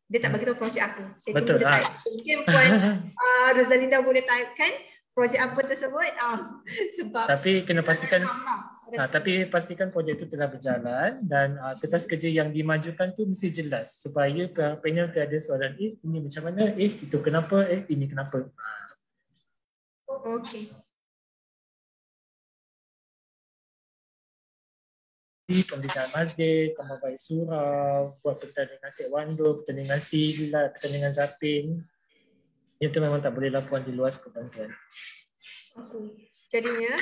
Dia tak bagi tahu projek apa. Betul. Mungkin Puan Ruzalinda boleh typekan projek apa tersebut. Sebab tapi kena pastikan pastikan projek itu telah berjalan, dan kertas kerja yang dimajukan tu mesti jelas supaya panel tiada soalan ini macam mana, itu kenapa, ini kenapa. Okey. Pembinaan masjid, pembaik surau, buat pertandingan taekwondo, pertandingan silat, pertandingan zapin. Itu memang tak boleh laporan di luar skop bantuan. Okay. Jadinya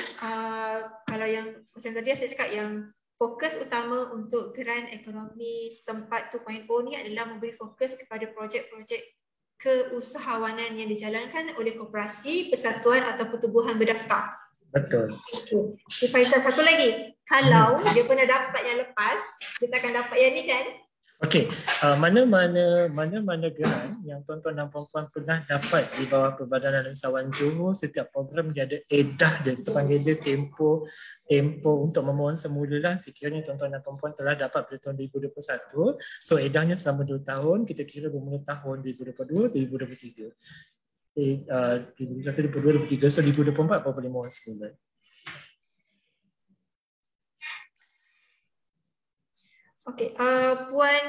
kalau yang macam tadi saya cakap, yang fokus utama untuk geran ekonomi setempat 2.0 ni adalah memberi fokus kepada projek-projek keusahawanan yang dijalankan oleh koperasi, persatuan atau pertubuhan berdaftar. Betul. Cik Faizal, satu lagi. Kalau dia pernah dapat yang lepas, dia takkan dapat yang ni kan? Okey, mana-mana geran yang tuan-tuan dan puan-puan pernah dapat di bawah Perbadanan Usahawan Johor, setiap program dia ada edah dia, kita panggil dia tempo untuk memohon semula lah. Sekiranya tuan-tuan dan puan-puan telah dapat pada tahun 2021, so edahnya selama 2 tahun, kita kira bermula tahun 2022, 2023. 2023, so 2024 boleh mohon semula. Okey, Puan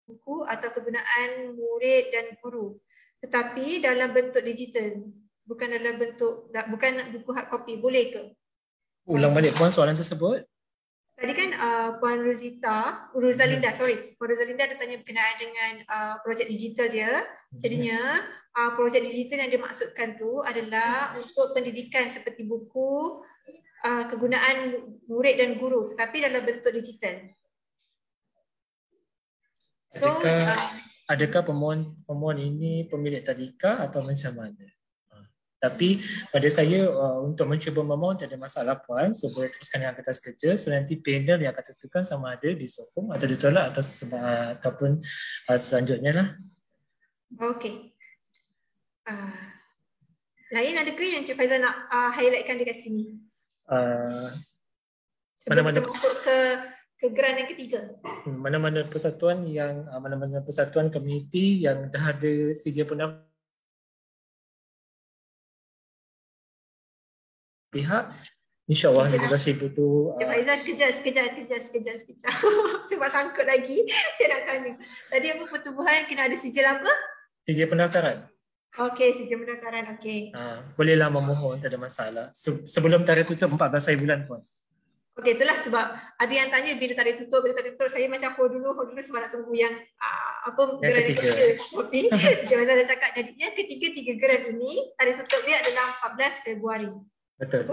buku atau kegunaan murid dan guru, tetapi dalam bentuk digital, bukan dalam bentuk, bukan buku hard copy, boleh ke? Ulang balik Puan soalan tersebut. Tadi kan Puan Ruzalinda ada tanya berkenaan dengan projek digital dia. Jadinya projek digital yang dimaksudkan tu adalah untuk pendidikan seperti buku, kegunaan murid dan guru, tetapi dalam bentuk digital. So, adakah pemohon ini pemilik tadika atau macam mana? Tapi pada saya untuk mencuba memohon tak ada masalah Puan, so boleh teruskan dengan kertas kerja. So nanti panel yang akan tentukan sama ada disokong atau ditolak ataupun selanjutnya lah. Okey. Lain ada ke yang Cik Faizal nak highlightkan dekat sini? Sebelum Mana-mana kita masuk ke grant yang ketiga. Mana-mana persatuan komuniti yang dah ada sijil pendaftaran pihak, insya-Allah leadership itu Cik Faizal sekejap. Sebab sangkut lagi saya nak tanya. Tadi apa pertubuhan kena ada sijil apa? sijil pendaftaran. Okey, sijil pendaftaran. Okey. Bolehlah memohon, tak ada masalah. Sebelum tarikh tutup 14 hari bulan pun. Okey, itulah sebab ada yang tanya bila tarikh tutup, saya macam hold dulu sebab nak tunggu yang yang ketiga. Tapi Cik Faizal dah cakap jadinya tiga grant ini tarikh tutup dia adalah 14 Februari. Betul.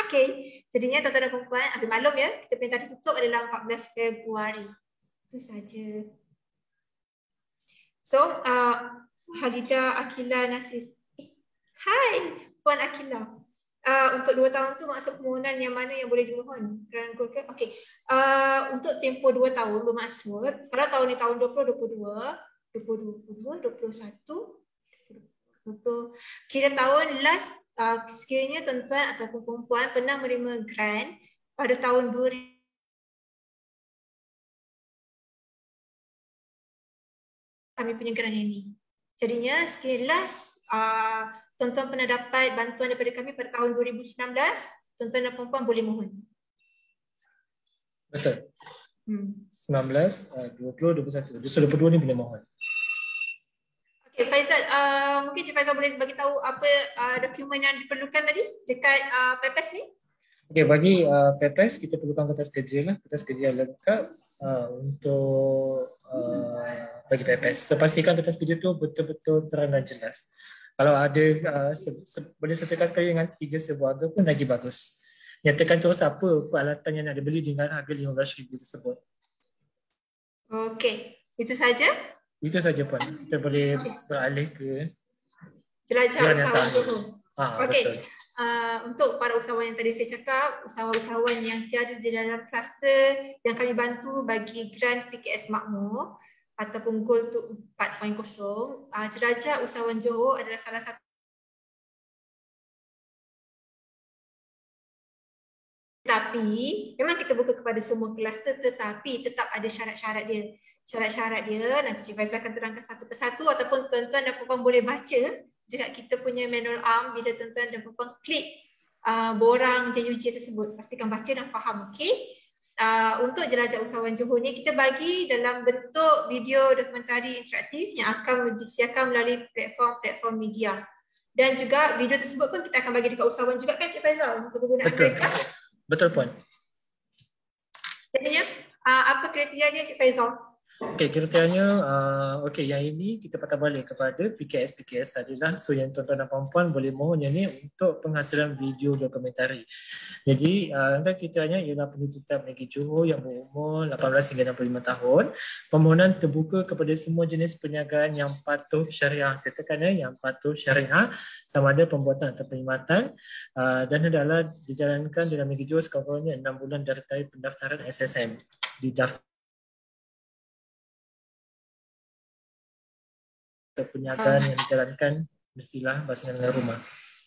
Okey, jadinya tuan-tuan dan puan-puan ambil maklum ya, kita punya tarikh tutup adalah 14 Februari. Itu saja. So, Halida Akila Nasis. Hai, Puan Akila. Untuk 2 tahun tu maksud permohonan yang mana yang boleh dimohon? Grant Golkar. Okey. Untuk tempoh 2 tahun bermaksud kalau tahun ni tahun 2022, 20, kira tahun last sekiranya tuan-tuan ataupun perempuan pernah menerima grant pada tahun 2000 kami punya grant yang ni. Jadinya sekilas tuan-tuan pernah dapat bantuan daripada kami pada tahun 2019, tuan-tuan dan perempuan boleh mohon. Betul. 19, 20, 21. Justru 22 ni boleh mohon. Okey, Faizal, mungkin Cik Faizal boleh bagi tahu apa dokumen yang diperlukan tadi dekat PEPES ni? Okey, bagi PEPES kita perlukan kertas kerja lah, kertas kerja lengkap untuk bagi PEPES. So pastikan kertas kerja tu betul-betul terang dan jelas. Kalau ada boleh sertakan sekali dengan 3 sebuah harga pun lagi bagus. Nyatakan terus apa peralatan yang nak dibeli dengan harga RM15,000 tersebut. Okey, itu saja? Itu saja pun. Kita boleh beralih ke jelajah usahawan Johor. Okey. Untuk para usahawan yang tadi saya cakap, usahawan yang tiada di dalam kluster yang kami bantu bagi grant PKS Makmur ataupun Goal to 4.0, jelajah usahawan Johor adalah salah satu tetapi memang kita buka kepada semua kluster tetapi tetap ada syarat-syarat dia. Syarat-syarat dia nanti Cik Faizal akan terangkan satu persatu ataupun tuan-tuan dan puan boleh baca dekat kita punya manual arm bila tuan-tuan dan puan klik borang JUJ tersebut. Pastikan baca dan faham, okey? Untuk jelajah usahawan Johor ni kita bagi dalam bentuk video dokumentari interaktif yang akan disediakan melalui platform media. Dan juga video tersebut pun kita akan bagi dekat usahawan juga kan Cik Faizal untuk kegunaan mereka. Betul puan. Jadinya apa kriteria dia Cik Faizal? Okey, kriterianya yang ini kita patah balik kepada PKS tadi lah. So yang tuan-tuan dan puan-puan boleh mohon yang ni untuk penghasilan video dokumentari. Jadi kriterianya ialah penduduk tetap negeri Johor yang berumur 18 hingga 65 tahun. Permohonan terbuka kepada semua jenis perniagaan yang patuh syariah. Saya tekan yang patuh syariah sama ada pembuatan atau perkhidmatan dan hendaklah dijalankan dalam negeri Johor sekurang-kurangnya 6 bulan dari tarikh pendaftaran SSM. Perniagaan yang dijalankan mestilah berasal dengan rumah.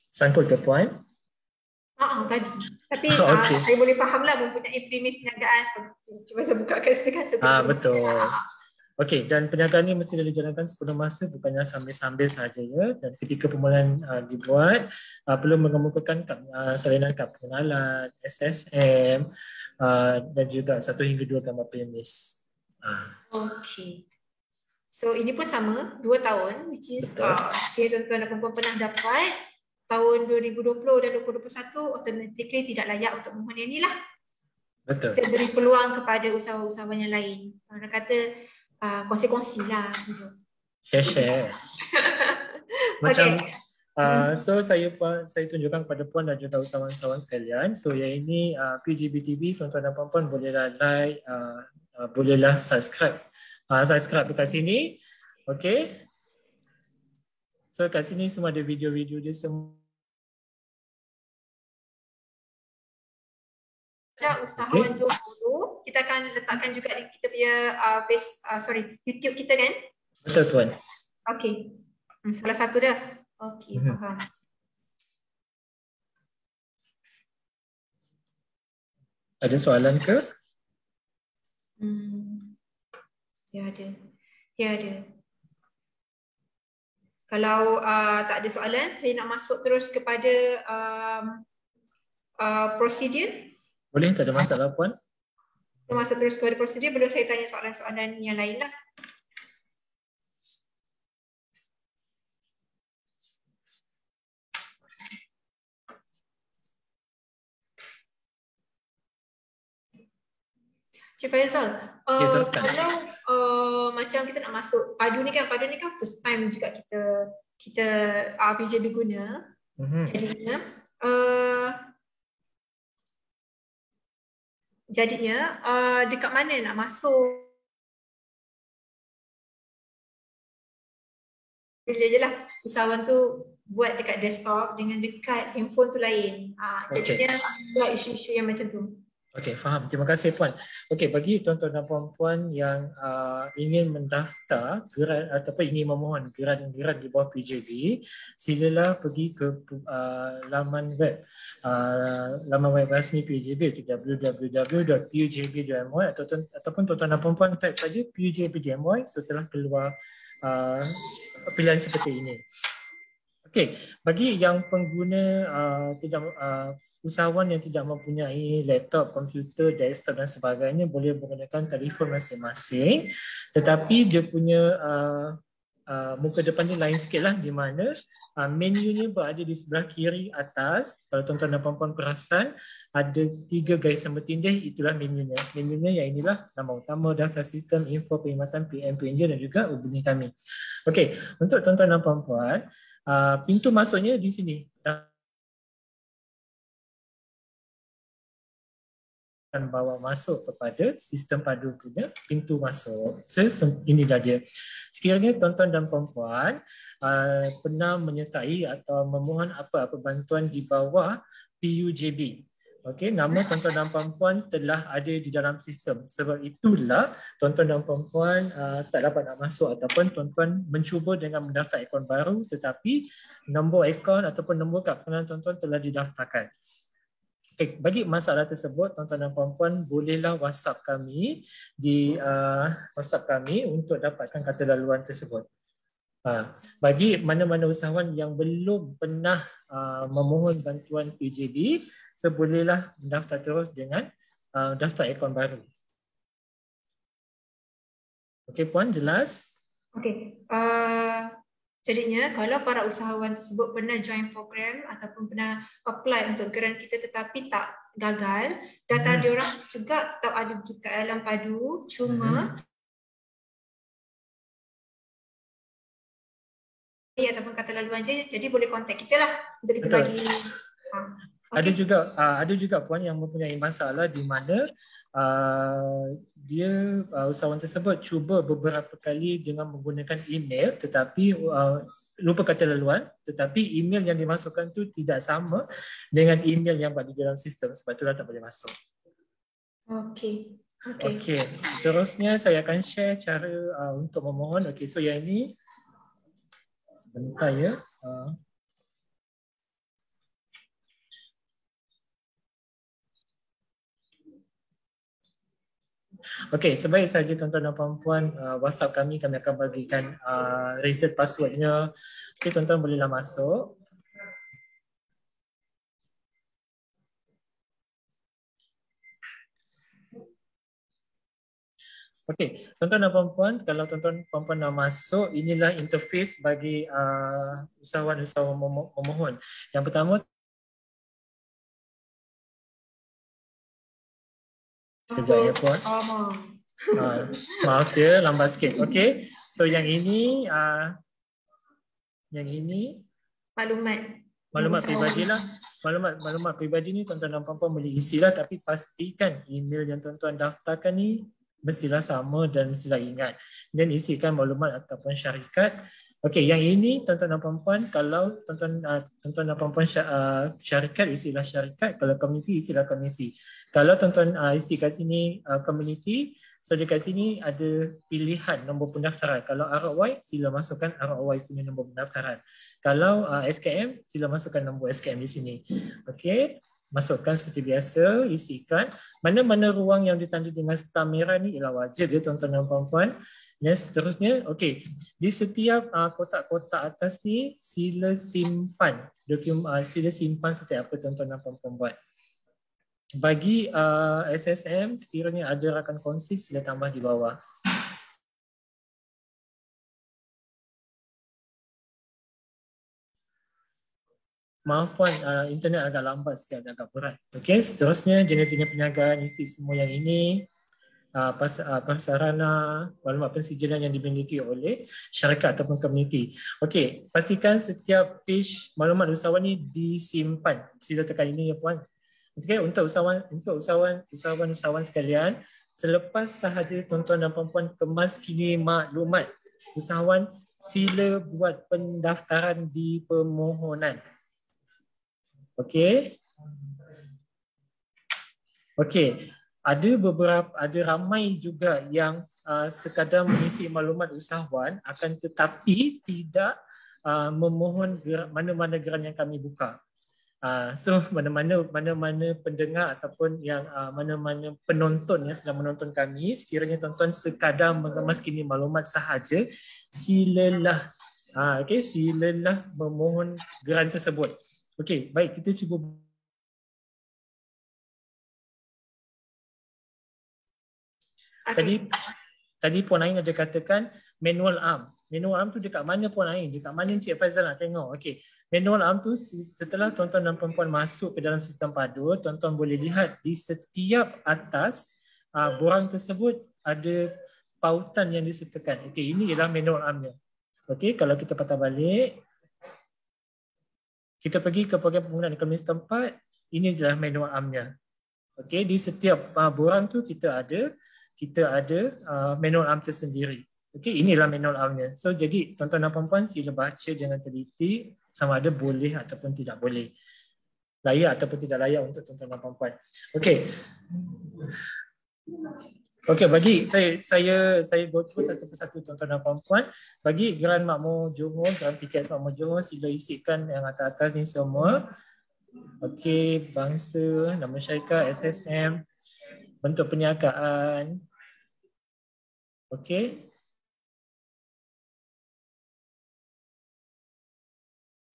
Sangkut ke puan? Tadi. Tapi saya boleh fahamlah mempunyai premis perniagaan. Cuba saya bukakan sedikit. Betul. Okey, dan perniagaan ini mesti dijalankan sepenuh masa, bukannya sambil-sambil sahaja ya. Dan ketika permohonan dibuat, perlu mengemukakan salinan kad pengenalan, SSM dan juga 1 hingga 2 gambar premis. Okey. So ini pun sama, 2 tahun which is tuan-tuan dan puan pernah dapat tahun 2020 dan 2021 automatically tidak layak untuk mohon yang ni lah. Betul. Kita beri peluang kepada usahawan-usahawan yang lain. Orang kata kongsi-kongsi lah. Share. Macam so saya tunjukkan kepada puan dan juga usahawan-usahawan sekalian. So yang ini PGBTV, tuan-tuan dan puan bolehlah like, bolehlah subscribe dekat sini. Okey. So kat sini semua ada video-video dia semua. Usahawan Johor kita akan letakkan juga di kita punya YouTube kita kan? Betul tuan. Okey. Salah satu dah. Okey, faham. Ada soalan ke? Tiada. Tiada. Kalau tak ada soalan, saya nak masuk terus kepada prosedur. Boleh, tak ada masalah Puan. Kita masuk terus kepada prosedur, belum saya tanya soalan-soalan yang lain lah. Cik Faizal, kalau macam kita nak masuk padu ni kan first time juga kita PJB guna. Jadinya dekat mana nak masuk? Bila je lah usahawan tu buat dekat desktop dengan dekat handphone tu lain. Jadinya buat isu-isu yang macam tu. Okey, faham. Terima kasih Puan. Okey, bagi tuan-tuan dan puan-puan yang ingin mendaftar geran ataupun ingin memohon geran-geran di bawah PJB, silalah pergi ke laman web rasmi PJB, www.pujb.my, ataupun tuan-tuan dan puan-puan type saja PUJB.my setelah keluar pilihan seperti ini. Okey, bagi yang pengguna usahawan yang tidak mempunyai laptop, komputer, desktop dan sebagainya, boleh menggunakan telefon masing-masing, tetapi dia punya muka depan ni lain sikit lah, di mana menunya berada di sebelah kiri atas. Kalau tuan-tuan dan puan-puan perasan, ada 3 garisan bertindih, itulah menunya. Menunya yang inilah: nama utama, daftar sistem, info, perkhidmatan, PM, PNJ dan juga hubungi kami. Okey, untuk tuan-tuan dan puan-puan, pintu masuknya di sini. Akan bawa masuk kepada sistem padu punya pintu masuk. So, inilah dia. Sekiranya tuan-tuan dan puan-puan pernah menyertai atau memohon apa-apa bantuan di bawah PUJB, okey, nama tuan-tuan dan puan-puan telah ada di dalam sistem. Sebab itulah tuan-tuan dan puan-puan tak dapat nak masuk, ataupun tuan-tuan mencuba dengan mendaftar akaun baru tetapi nombor akaun ataupun nombor kad pengenalan tuan-tuan telah didaftarkan. Okay, bagi masalah tersebut, tuan-tuan dan puan-puan bolehlah WhatsApp kami di WhatsApp kami untuk dapatkan kata laluan tersebut. Bagi mana-mana usahawan yang belum pernah memohon bantuan PJB, so bolehlah mendaftar terus dengan daftar akaun baru. Okey Puan, jelas? Okey. Jadinya kalau para usahawan tersebut pernah join program ataupun pernah apply untuk geran kita tetapi tak gagal, data diorang juga tetap ada di dalam padu, cuma ataupun kata laluan je, jadi boleh kontak kita lah untuk kita bagi. Okay. Ada juga puan yang mempunyai masalah di mana dia usahawan tersebut cuba beberapa kali dengan menggunakan email tetapi lupa kata laluan, tetapi email yang dimasukkan tu tidak sama dengan email yang ada di dalam sistem, sebab itulah tak boleh masuk. Okey. Seterusnya saya akan share cara untuk memohon. Okey, so yang ini sebentar ya. Okey, sebaik saja tuan-tuan dan puan-puan WhatsApp kami akan bagikan reset passwordnya. Okey, tuan-tuan bolehlah masuk. Okey, tuan-tuan dan puan-puan, kalau tuan-tuan dan puan-puan nak masuk, inilah interface bagi usahawan-usahawan memohon. Yang pertama, sekejap ya puan. Maaf dia lambat sikit. Okey. So yang ini maklumat peribadi lah. Maklumat peribadi ni tuan-tuan dan puan-puan boleh isilah, tapi pastikan email yang tuan-tuan daftarkan ni mestilah sama dan mestilah ingat. Dan isikan maklumat ataupun syarikat. Okey, yang ini tuan-tuan dan puan-puan, kalau tuan-tuan dan puan-puan syarikat, isilah syarikat. Kalau komuniti, isilah komuniti. Kalau tuan-tuan isi kat sini community, so dekat sini ada pilihan nombor pendaftaran. Kalau ROY, sila masukkan ROY punya nombor pendaftaran. Kalau SKM, sila masukkan nombor SKM di sini. Okey. masukkan seperti biasa, isikan. Mana-mana ruang yang ditanda dengan star merah ni ialah wajib ya tuan-tuan dan puan-puan. Dan seterusnya, okey, di setiap kotak-kotak atas ni sila simpan sila simpan setiap apa tuan-tuan dan puan-puan buat. Bagi SSM, sekiranya ada rakan kongsi sila tambah di bawah. Maaf puan, internet agak lambat sikit, agak berat. Okey, seterusnya jenis-jenis perniagaan isi semua yang ini. Prasarana, maklumat pensijilan yang dimiliki oleh syarikat ataupun komuniti. Okey, pastikan setiap page maklumat usahawan ni disimpan. Sila tekan ini ya puan. Okey, untuk usahawan sekalian, selepas sahaja tuan-tuan dan puan-puan kemas kini maklumat usahawan, sila buat pendaftaran di permohonan. Okey. Okey. Ada ramai juga yang sekadar mengisi maklumat usahawan akan tetapi tidak memohon mana-mana geran yang kami buka. So mana-mana pendengar ataupun yang mana-mana penonton yang sedang menonton kami, sekiranya tuan-tuan sekadar mengemas kini maklumat sahaja, silalah silalah memohon geran tersebut. Okey, baik, kita cuba. Tadi Puan Ain ada katakan manual arm. Manual arm tu dekat mana Puan Ain? Dekat mana Encik Faizal nak tengok? Okey. Manual arm tu setelah tuan-tuan dan puan-puan masuk ke dalam sistem PADU, tuan-tuan boleh lihat di setiap atas borang tersebut ada pautan yang disertakan. Okey, ini ialah manual armnya. Okey, kalau kita patah balik, kita pergi ke program penggunaan ekonomi setempat, ini adalah manual armnya. Okey, di setiap borang tu kita ada manual arm tersendiri. Okey, inilah manual armnya. So jadi tuan-tuan dan puan-puan sila baca dengan teliti sama ada boleh ataupun tidak boleh. Layak ataupun tidak layak untuk tuan-tuan dan puan-puan. Okey. Okey, bagi saya go through satu persatu tuan-tuan dan puan-puan. Bagi Geran Makmur Johor, Geran PKS Makmur Johor, sila isikan yang atas-atas ni semua. Okey, bangsa, nama syarikat, SSM, bentuk perniagaan. Okey.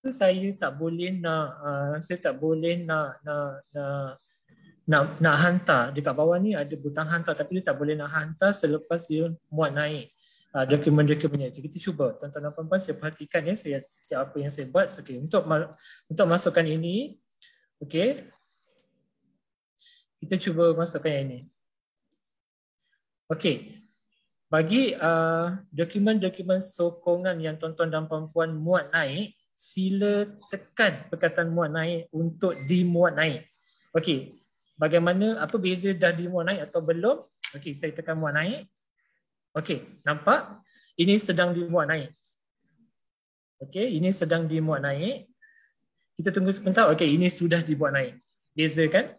Saya tak boleh nak hantar. Dekat bawah ni ada butang hantar tapi dia tak boleh nak hantar selepas dia muat naik dokumen-dokumennya. Jadi kita cuba tuan-tuan dan puan-puan, saya perhatikan ya setiap apa yang saya buat. Okey, untuk masukkan ini, okey. Kita cuba masukkan yang ini. Okey. Bagi dokumen-dokumen sokongan yang tuan-tuan dan puan-puan muat naik, sila tekan perkataan muat naik untuk dimuat naik. Okey, bagaimana, apa beza dah dimuat naik atau belum? Okey, saya tekan muat naik. Okey, nampak? Ini sedang dimuat naik. Okey, ini sedang dimuat naik. Kita tunggu sebentar. Okey, ini sudah dimuat naik. Beza kan?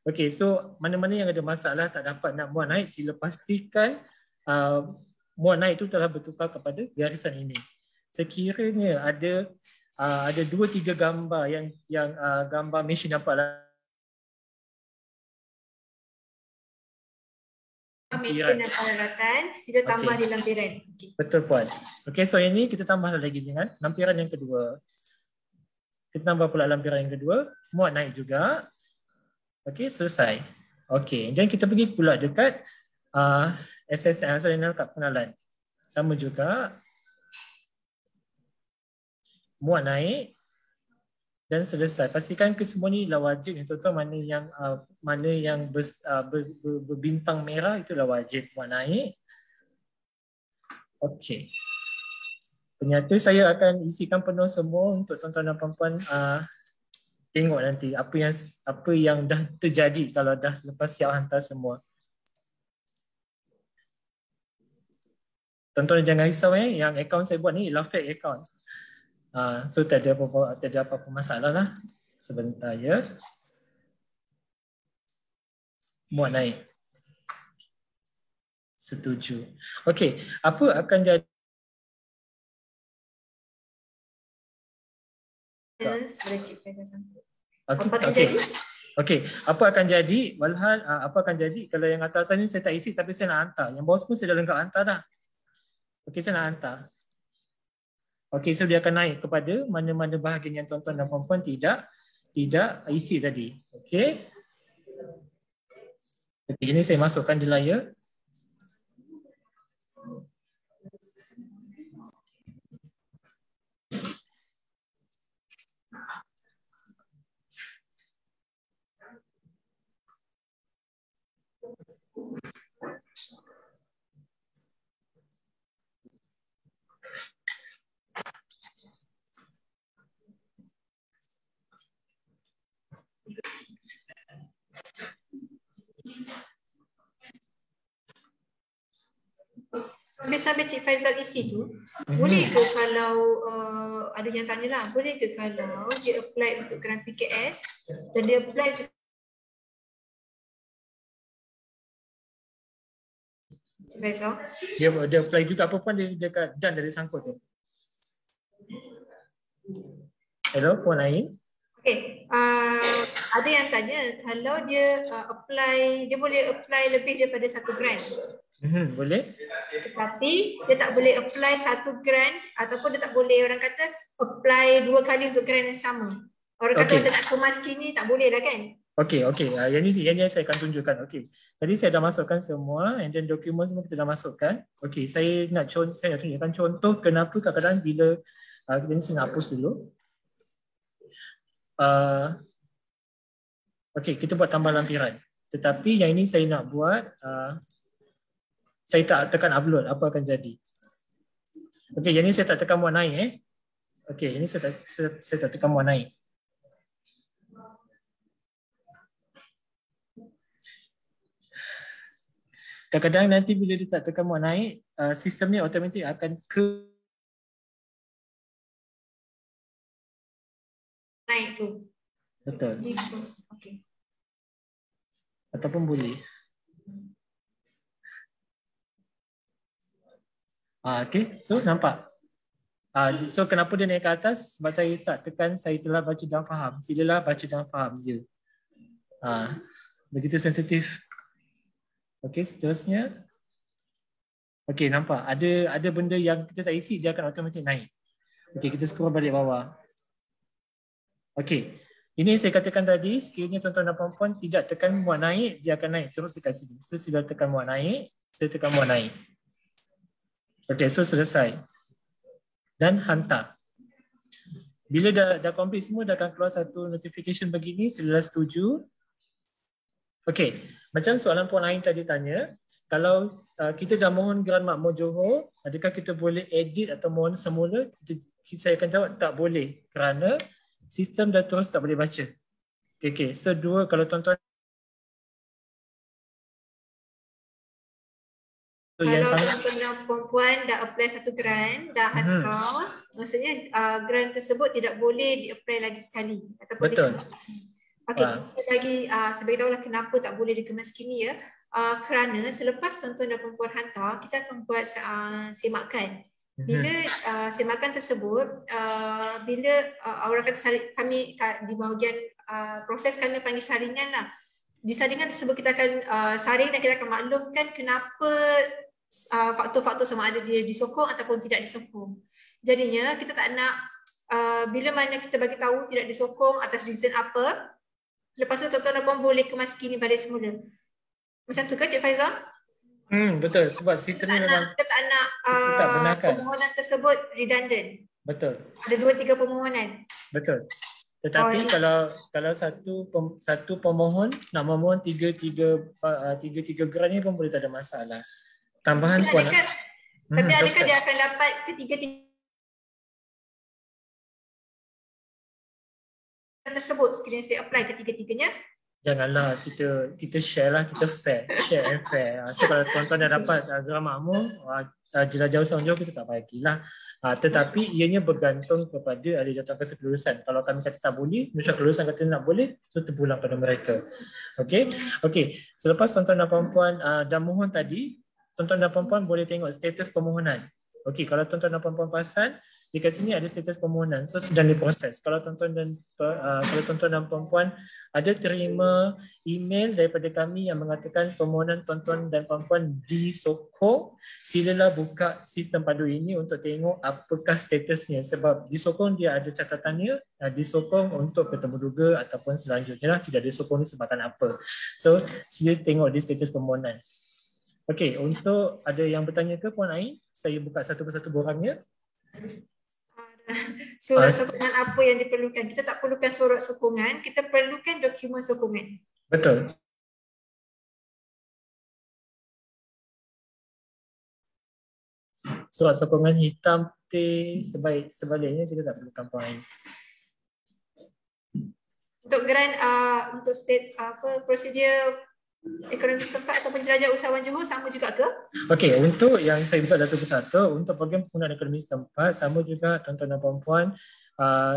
Okey, so mana-mana yang ada masalah tak dapat nak muat naik, sila pastikan muat naik itu telah bertukar kepada garisan ini. Sekiranya ada 2-3 gambar yang gambar mesin nampaklah mesin dan peralatan, sila tambah di lampiran. Okay. Betul puan. Okey, so yang ini kita tambah lagi dengan lampiran yang kedua. Kita tambah pula lampiran yang kedua, muat naik juga. Okey, selesai. Okey, dan kita pergi pula dekat SSM, salinan kad pengenalan. Sama juga. Muat naik dan selesai. Pastikan kesemua ni adalah wajib. Tuan-tuan, mana yang berbintang merah itulah wajib muat naik. Okey. Penyata saya akan isikan penuh semua untuk tuan-tuan dan puan-puan tengok nanti apa yang dah terjadi kalau dah lepas siap hantar semua. Tuan-tuan jangan risau yang akaun saya buat ni ialah fake account. So tak ada apa-apa masalah lah. Sebentar ya. Muat naik. Setuju. Okey, apa akan jadi? Apa akan jadi? Okey, apa akan jadi? Walhal, apa akan jadi kalau yang atas ni saya tak isi tapi saya nak hantar. Yang bawah semua saya dah lengkap hantar dah. Okey, saya nak hantar. Okey, so dia akan naik kepada mana-mana bahagian yang tuan-tuan dan puan-puan tidak isi tadi. Okey. Okey, ini saya masukkan di layar. Sambil Cik Faizal isi tu, boleh ke kalau ada yang tanyalah, boleh ke kalau dia apply untuk grant PKS dan dia apply juga Cik Faizal? Dia apply juga apa pun dia dekat dan dari sangkut tu. Hello, Puan Ain. Okay, ada yang tanya kalau dia apply, dia boleh apply lebih daripada satu grant. Boleh. Tetapi dia tak boleh apply satu grant ataupun dia tak boleh, orang kata apply 2 kali untuk grant yang sama. Orang kata macam nak kemas kini tak boleh dah kan? Okey. Yang ni saya akan tunjukkan. Okey. Tadi saya dah masukkan semua and then dokumen semua kita dah masukkan. Okey, saya nak tunjukkan contoh kenapa kadang-kadang bila kita ni saya nak hapus dulu. Okey, kita buat tambah lampiran. Tetapi yang ini saya nak buat saya tak tekan upload, apa akan jadi? Okey, yang ini saya tak tekan muat naik Okey, ini saya tak tekan muat naik. Kadang-kadang nanti bila dia tak tekan muat naik, sistem ni automatik akan naik tu. Betul. Okay. Ataupun boleh. Okey, so nampak. So kenapa dia naik ke atas? Sebab saya tak tekan saya telah baca dan faham. Silalah baca dan faham je. Begitu sensitif. Okey, seterusnya. Okey, nampak. Ada benda yang kita tak isi, dia akan automatik naik. Okey, kita scroll balik bawah. Okey. Ini saya katakan tadi, sekiranya tuan-tuan dan puan-puan tidak tekan muat naik, dia akan naik terus dekat sini. So sila tekan muat naik, saya tekan muat naik. Okey, so selesai. Dan hantar. Bila dah complete semua, dah akan keluar satu notification begini, sila setuju. Okey, macam soalan Puan Ain tadi tanya, kalau kita dah mohon grant makmur Johor, adakah kita boleh edit atau mohon semula? Saya akan jawab tak boleh kerana sistem dah terus tak boleh baca. Okey, so dua, kalau tuan-tuan kalau tuan-tuan dan puan-puan dah apply satu grant, dah hantar, maksudnya grant tersebut tidak boleh di-apply lagi sekali ataupun betul. Okey, saya bagi tahulah kenapa tak boleh dikemas kini ya. Kerana selepas tuan-tuan dan puan-puan hantar, kita akan buat semakan. Bila semakan tersebut, bila orang kata kami di bahagian proses kami panggil saringan lah. Di saringan tersebut kita akan saring dan kita akan maklumkan kenapa faktor-faktor sama ada dia disokong ataupun tidak disokong. Jadinya kita tak nak bila mana kita bagi tahu tidak disokong atas reason apa, lepas tu tuan-tuan dan puan boleh kemas kini balik semula. Macam tu ke Cik Faizal? Betul, sebab sistem ni memang kita tak nak permohonan tersebut redundant. Betul. Ada 2-3 permohonan. Betul. Tetapi kalau satu pemohon nak memohon tiga grant ni pun boleh, tak ada masalah. Tambahan puan. Tapi adakah dia akan dapat ketiga-tiga tersebut sekiranya saya apply ketiga-tiganya? Janganlah, kita share lah, kita share and fair. So kalau tuan-tuan dah dapat grant makmur, jauh sama jauh kita tak bagilah. Tetapi ianya bergantung kepada ahli jawatan kesekulusan. Kalau kami kata tak boleh, Malaysia Kelulusan kata nak boleh, so terpulang pada mereka. Okey. Selepas tuan-tuan dan puan-puan dah mohon tadi, tuan-tuan dan puan-puan boleh tengok status permohonan. Okey, kalau tuan-tuan dan puan-puan perasan, dekat sini ada status permohonan, so sedang diproses. Kalau tuan-tuan dan puan-puan ada terima email daripada kami yang mengatakan permohonan tuan-tuan dan puan-puan disokong, silalah buka sistem padu ini untuk tengok apakah statusnya, sebab disokong dia ada catatannya, disokong untuk bertemu duga ataupun selanjutnya, tidak disokong disebabkan apa. So sila tengok di status permohonan. Okey, untuk ada yang bertanya ke Puan Ain, saya buka satu persatu borangnya. Surat sokongan apa yang diperlukan? Kita tak perlukan surat sokongan, kita perlukan dokumen sokongan. Betul. Surat sokongan hitam putih, sebaliknya kita tak perlukan Puan Ain. Untuk grant untuk state prosedur ekonomi setempat atau penjelajah usahawan Johor sama juga ke? Okey, untuk yang saya buka satu persatu, untuk program penggunaan ekonomi setempat sama juga tuan-tuan dan puan-puan,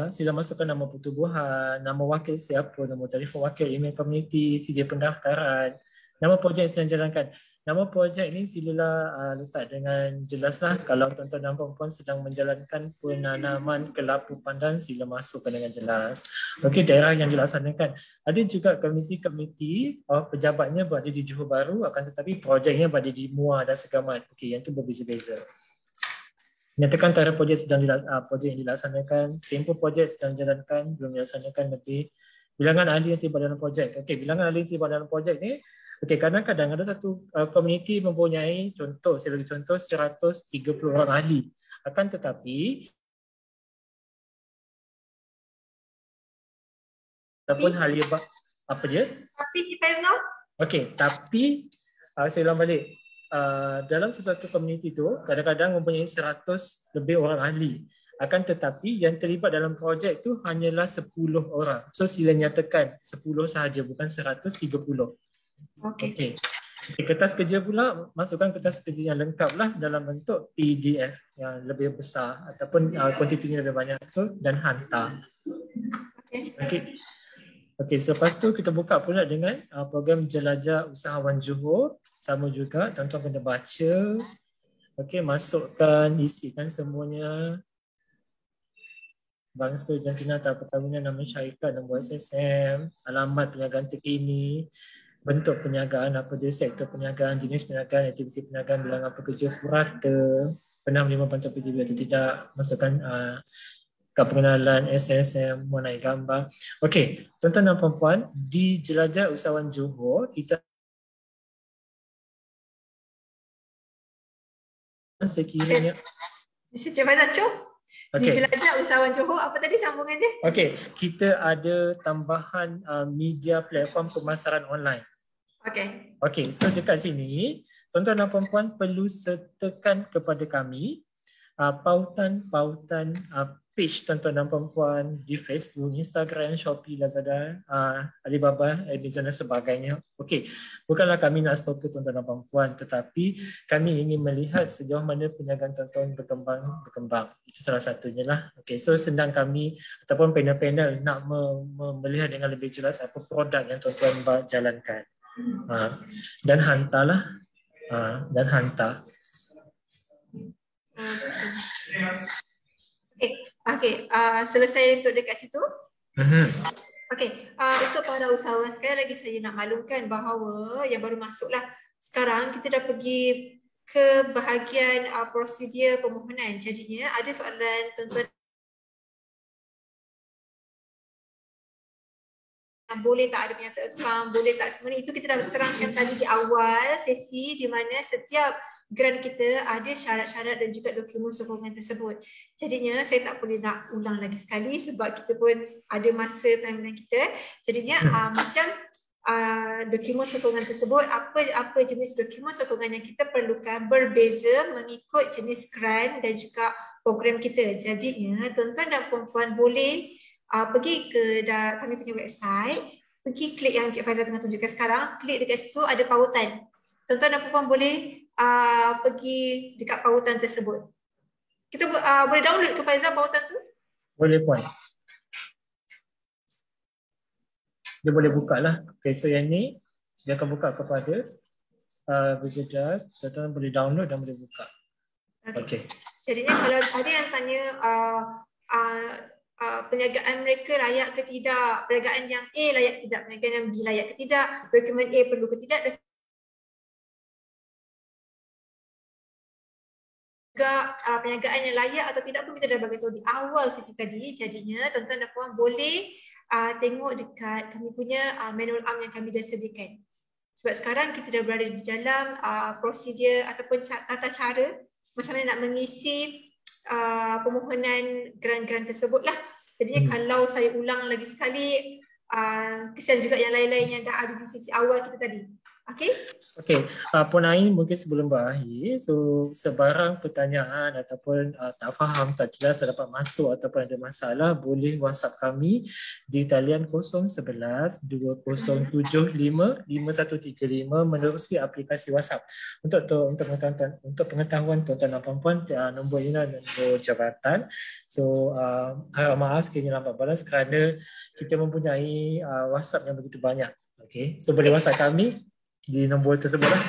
sila masukkan nama pertubuhan, nama wakil siapa, nombor telefon wakil, email komuniti, sijil pendaftaran, nama projek yang sedang jalankan. Nama projek ini silalah letak dengan jelaslah. Kalau tuan-tuan dan puan-puan sedang menjalankan penanaman kelapa pandan, sila masukkan dengan jelas. Okey, daerah yang dilaksanakan. Ada juga komiti-komiti pejabatnya berada di Johor Bahru, akan tetapi projeknya berada di Muar dan Segamat. Okey, yang itu berbeza-beza. Nyatakan tarikh projek projek yang dilaksanakan, tempoh projek sedang dijalankan, belum dilaksanakan lebih. Bilangan ahli yang terlibat dalam projek. Okey, bilangan ahli yang terlibat dalam projek ni, okey, kadang-kadang ada satu komuniti mempunyai saya bagi contoh 130 orang ahli. Akan tetapi ataupun hal apa je? Tapi si Faizal? Okey, tapi saya ulang balik. Dalam sesuatu komuniti tu kadang-kadang mempunyai 100 lebih orang ahli. Akan tetapi yang terlibat dalam projek tu hanyalah 10 orang. So sila nyatakan 10 sahaja, bukan 130. Okey. Kertas kerja pula, masukkan kertas kerja yang lengkap lah dalam bentuk PDF yang lebih besar ataupun kuantitinya lebih banyak, so dan hantar. Okey, selepas tu kita buka pula dengan program Jelajah Usahawan Johor. Sama juga, tuan-tuan kena baca. Okey, masukkan, isikan semuanya. Bangsa, jantina atau perkahwinan, nama syarikat, nombor SSM, alamat perniagaan terkini, bentuk perniagaan apa dia, sektor perniagaan, jenis perniagaan, aktiviti perniagaan, bilangan pekerja purata, pernah menerima bantuan PTB atau tidak, masukkan kad pengenalan, SSM, mau naik gambar. Okey, tuan-tuan dan puan-puan, di Jelajah Usahawan Johor, kita sekiranya Cik Faizal, di Jelajah Usahawan Johor, apa tadi sambungan dia? Okey, kita ada tambahan media platform pemasaran online. Okey, so dekat sini, tuan-tuan dan puan-puan perlu sertakan kepada kami pautan-pautan page tuan-tuan dan puan-puan di Facebook, Instagram, Shopee, Lazada, Alibaba, Amazon dan sebagainya. Okey, bukanlah kami nak stalk tuan-tuan dan puan-puan, tetapi kami ingin melihat sejauh mana perniagaan tuan-tuan berkembang. Itu salah satunya lah. Okey, so sedang kami ataupun panel-panel nak melihat dengan lebih jelas apa produk yang tuan-tuan jalankan. Dan hantarlah. Dan hantar. Selesai untuk dekat situ. Okey, untuk para usahawan sekali lagi saya nak maklumkan bahawa yang baru masuklah sekarang kita dah pergi ke bahagian prosedur permohonan. Jadinya ada soalan tuan-tuan boleh tak ada penyata akaun, boleh tak semua ni, itu kita dah terangkan tadi di awal sesi di mana setiap grant kita ada syarat-syarat dan juga dokumen sokongan tersebut. Jadinya saya tak boleh nak ulang lagi sekali sebab kita pun ada masa timeline kita. Jadinya macam dokumen sokongan tersebut, apa jenis dokumen sokongan yang kita perlukan berbeza mengikut jenis grant dan juga program kita. Jadinya tuan-tuan dan puan-puan boleh pergi ke kami punya website, pergi klik yang Cik Faizal tengah tunjukkan sekarang, klik dekat situ ada pautan. Tuan-tuan dan puan-puan boleh pergi dekat pautan tersebut. Kita boleh download ke Faizal pautan tu? Boleh puan. Dia boleh buka lah. Okay, so yang ni dia akan buka kepada Google Drive. Tuan-tuan boleh download dan boleh buka. Okay. Jadinya kalau ada yang tanya perniagaan mereka layak ke tidak, perniagaan yang A layak ke tidak, perniagaan yang B layak ke tidak, dokumen A perlu ke tidak, juga perniagaan yang layak atau tidak pun kita dah bagi tahu di awal sesi tadi. Jadinya tuan-tuan dan puan boleh tengok dekat kami punya manual arm yang kami dah sediakan. Sebab sekarang kita dah berada di dalam prosedur ataupun tata cara macam mana nak mengisi permohonan grant-grant tersebut lah. Jadinya kalau saya ulang lagi sekali, kesian juga yang lain-lain yang dah ada di sesi awal kita tadi. Okay? Okay, Puan Ain mungkin sebelum berakhir, so sebarang pertanyaan ataupun tak faham, tak jelas, tak dapat masuk ataupun ada masalah, boleh WhatsApp kami di talian 011 2075 5135 menerusi aplikasi WhatsApp. Untuk pengetahuan tuan-tuan dan puan-puan, nombor ini adalah nombor jabatan. So harap maaf sekiranya lambat balas kerana kita mempunyai WhatsApp yang begitu banyak. Okay, so boleh WhatsApp kami di nombor tersebut lah.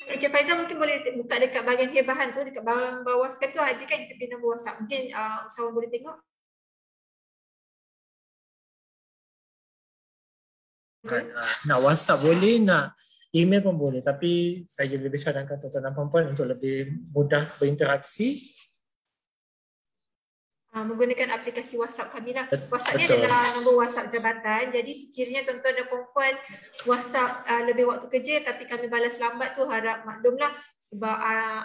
Encik Faizal mungkin boleh buka dekat bahagian hebahan tu, dekat bawah sekali tu ada kan kita punya nombor WhatsApp. Mungkin usahawan boleh tengok. Nak WhatsApp boleh, nak email pun boleh. Tapi saya lebih sarankan tuan-tuan dan puan-puan untuk lebih mudah berinteraksi, menggunakan aplikasi WhatsApp kami lah. WhatsApp ni adalah nombor WhatsApp jabatan. Jadi sekiranya tuan-tuan dan puan-puan WhatsApp lebih waktu kerja tapi kami balas lambat tu, harap maklumlah. Sebab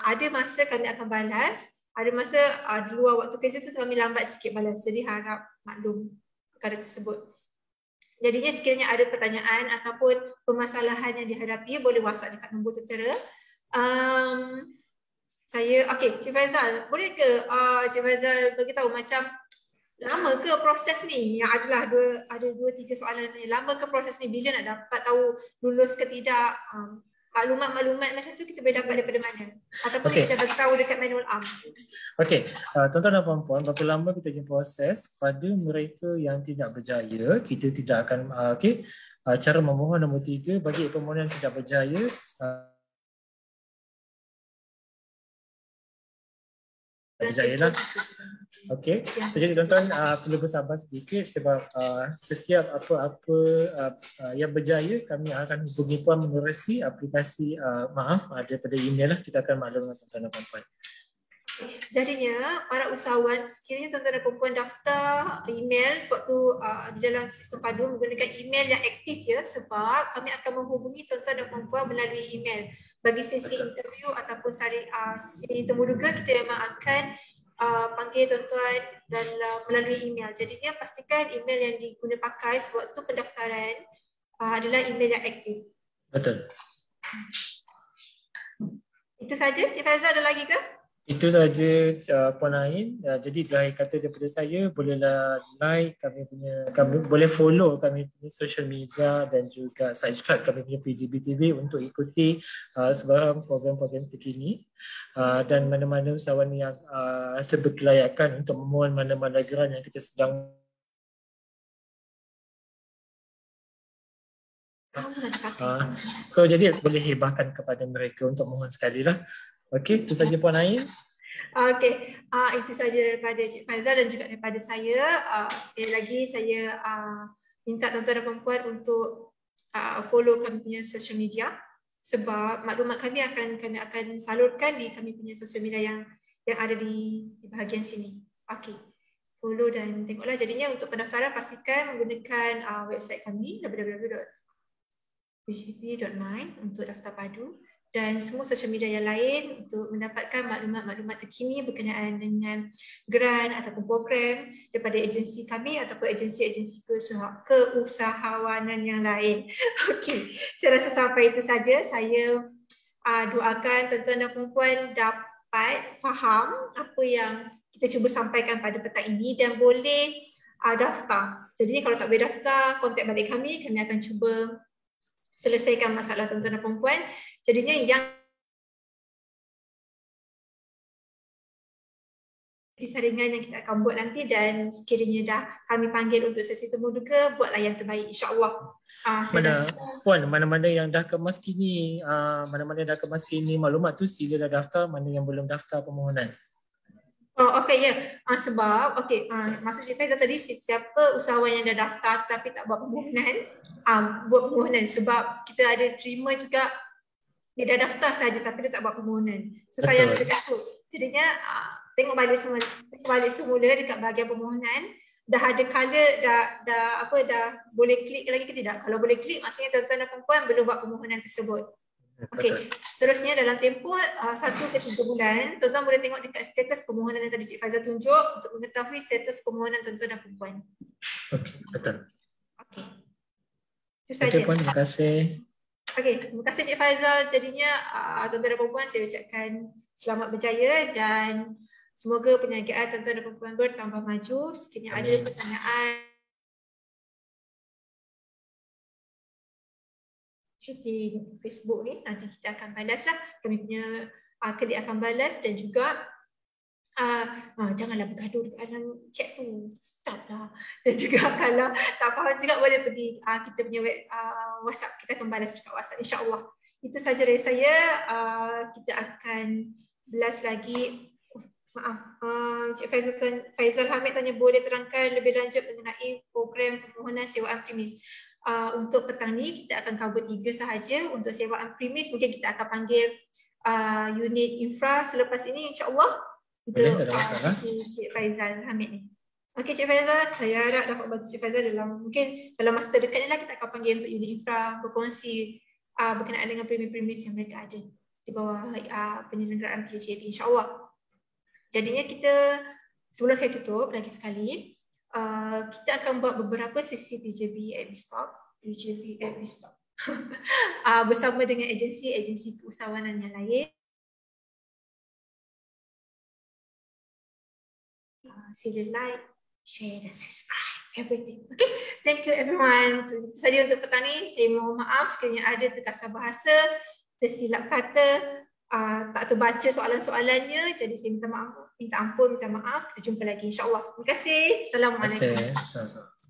ada masa kami akan balas, ada masa di luar waktu kerja tu kami lambat sikit balas. Jadi harap maklum perkara tersebut. Jadinya sekiranya ada pertanyaan ataupun permasalahan yang dihadapi, boleh WhatsApp dekat nombor tutera. Cik Faizal, boleh ke Cik Faizal beritahu macam lama ke proses ni? Yang ada 2-3 soalan ni. Lama ke proses ni? Bila nak dapat tahu lulus ke tidak? Maklumat-maklumat macam tu kita boleh dapat daripada mana? Ataupun kita beritahu dekat manual arm. Okey, tuan-tuan dan puan-puan, berapa lama kita punya proses pada mereka yang tidak berjaya, kita tidak akan cara memohon nombor 3 bagi permohonan yang tidak berjaya. Berjaya lah. Okey, so jadi tuan-tuan perlu bersabar sedikit sebab setiap apa-apa yang berjaya kami akan hubungi puan menerusi aplikasi daripada email lah, kita akan maklum dengan tuan-tuan dan puan-puan. Jadinya para usahawan, sekiranya tuan-tuan dan puan daftar email sewaktu di dalam sistem padu, menggunakan email yang aktif ya, sebab kami akan menghubungi tuan-tuan dan puan melalui email. Bagi sesi interview ataupun sesi temuduga, kita memang akan panggil tuan-tuan dan melalui email. Jadinya pastikan email yang diguna pakai sewaktu pendaftaran adalah email yang aktif. Betul. Itu saja. Cik Faizal, ada lagi ke? Itu saja Puan Ain. Jadi terakhir kata daripada saya, bolehlah like kami boleh follow kami punya social media dan juga subscribe kami punya PGB TV untuk ikuti sebarang program-program terkini dan mana-mana usahawan yang berkelayakan untuk memohon mana-mana grant yang kita sedang so jadi boleh hebahkan kepada mereka untuk mohon sekali lah. Okey, itu saja Puan Ain. Okey, itu saja daripada Cik Faizal dan juga daripada saya. Sekali lagi saya minta tuan-tuan dan puan untuk follow kami punya social media sebab maklumat kami akan salurkan di kami punya social media yang ada di bahagian sini. Okey, follow dan tengoklah. Jadinya untuk pendaftaran pastikan menggunakan website kami www.pgb.my untuk daftar padu. Dan semua social media yang lain untuk mendapatkan maklumat-maklumat terkini berkenaan dengan grant ataupun program daripada agensi kami ataupun agensi-agensi keusahawanan yang lain. Okey, saya rasa sampai itu saja. Saya doakan tuan-tuan dan puan dapat faham apa yang kita cuba sampaikan pada petang ini dan boleh daftar. Jadi kalau tak boleh daftar, kontak balik kami akan cuba selesaikan masalah tuan-tuan dan puan. Jadinya yang saringan yang kita akan buat nanti dan sekiranya dah kami panggil untuk sesi temuduga, buatlah yang terbaik insya-Allah. Mana-mana yang dah kemas kini, maklumat tu sila dah daftar, mana yang belum daftar permohonan. Oh, okey, ya. Sebab, okey, maksud Cik Faizal tadi, siapa usahawan yang dah daftar tapi tak buat permohonan, buat permohonan. Sebab kita ada terima juga, dia dah daftar saja tapi dia tak buat permohonan. So, saya Betul. dekat tu. Jadinya, tengok balik semula dekat bahagian permohonan, dah ada color, dah boleh klik lagi ke tidak? Kalau boleh klik, maksudnya tuan-tuan dan puan-puan belum buat permohonan tersebut. Okey, seterusnya dalam tempoh 1 ke 3 bulan, tuan-tuan boleh tengok dekat status permohonan yang tadi Cik Faizal tunjuk untuk mengetahui status permohonan tuan-tuan dan perempuan. Okey, betul. Okey. Itu saja. Okey puan, terima kasih. Okey, terima kasih Cik Faizal. Jadinya tuan-tuan dan perempuan, saya ucapkan selamat berjaya dan semoga perniagaan tuan-tuan dan perempuan bertambah maju. Sekiranya ada pertanyaan di Facebook ni, nanti kita akan balas lah. Kami punya colleague akan balas dan juga janganlah bergaduh dekat dalam chat tu, stop lah. Dan juga kalau tak faham juga boleh pergi kita punya WhatsApp, kita akan balas dekat WhatsApp, insyaAllah. Itu saja dari saya. Kita akan balas lagi. Cik Faizal Hamid tanya, boleh terangkan lebih lanjut mengenai program permohonan sewaan premis. Untuk petang ni kita akan cover 3 sahaja. Untuk sewaan premis mungkin kita akan panggil unit infra selepas ini, insyaAllah, untuk Cik Faizal Hamid ni. Okey Cik Faizal, saya harap dapat bantu Cik Faizal mungkin dalam masa terdekat ni lah kita akan panggil untuk unit infra berkongsi berkenaan dengan premis-premis yang mereka ada di bawah penyelenggaraan PJB, insyaAllah. Jadinya kita, sebelum saya tutup lagi sekali, kita akan buat beberapa sesi PJB at Bistop bersama dengan agensi keusahawanan yang lain. Sila like, share dan subscribe, everything. Okay, thank you everyone. Itu saja untuk petang ni. Saya mohon maaf sekiranya ada terkasar bahasa, tersilap kata, tak terbaca soalan-soalannya. Jadi saya minta ampun, minta maaf. Kita jumpa lagi insyaAllah. Terima kasih. Assalamualaikum.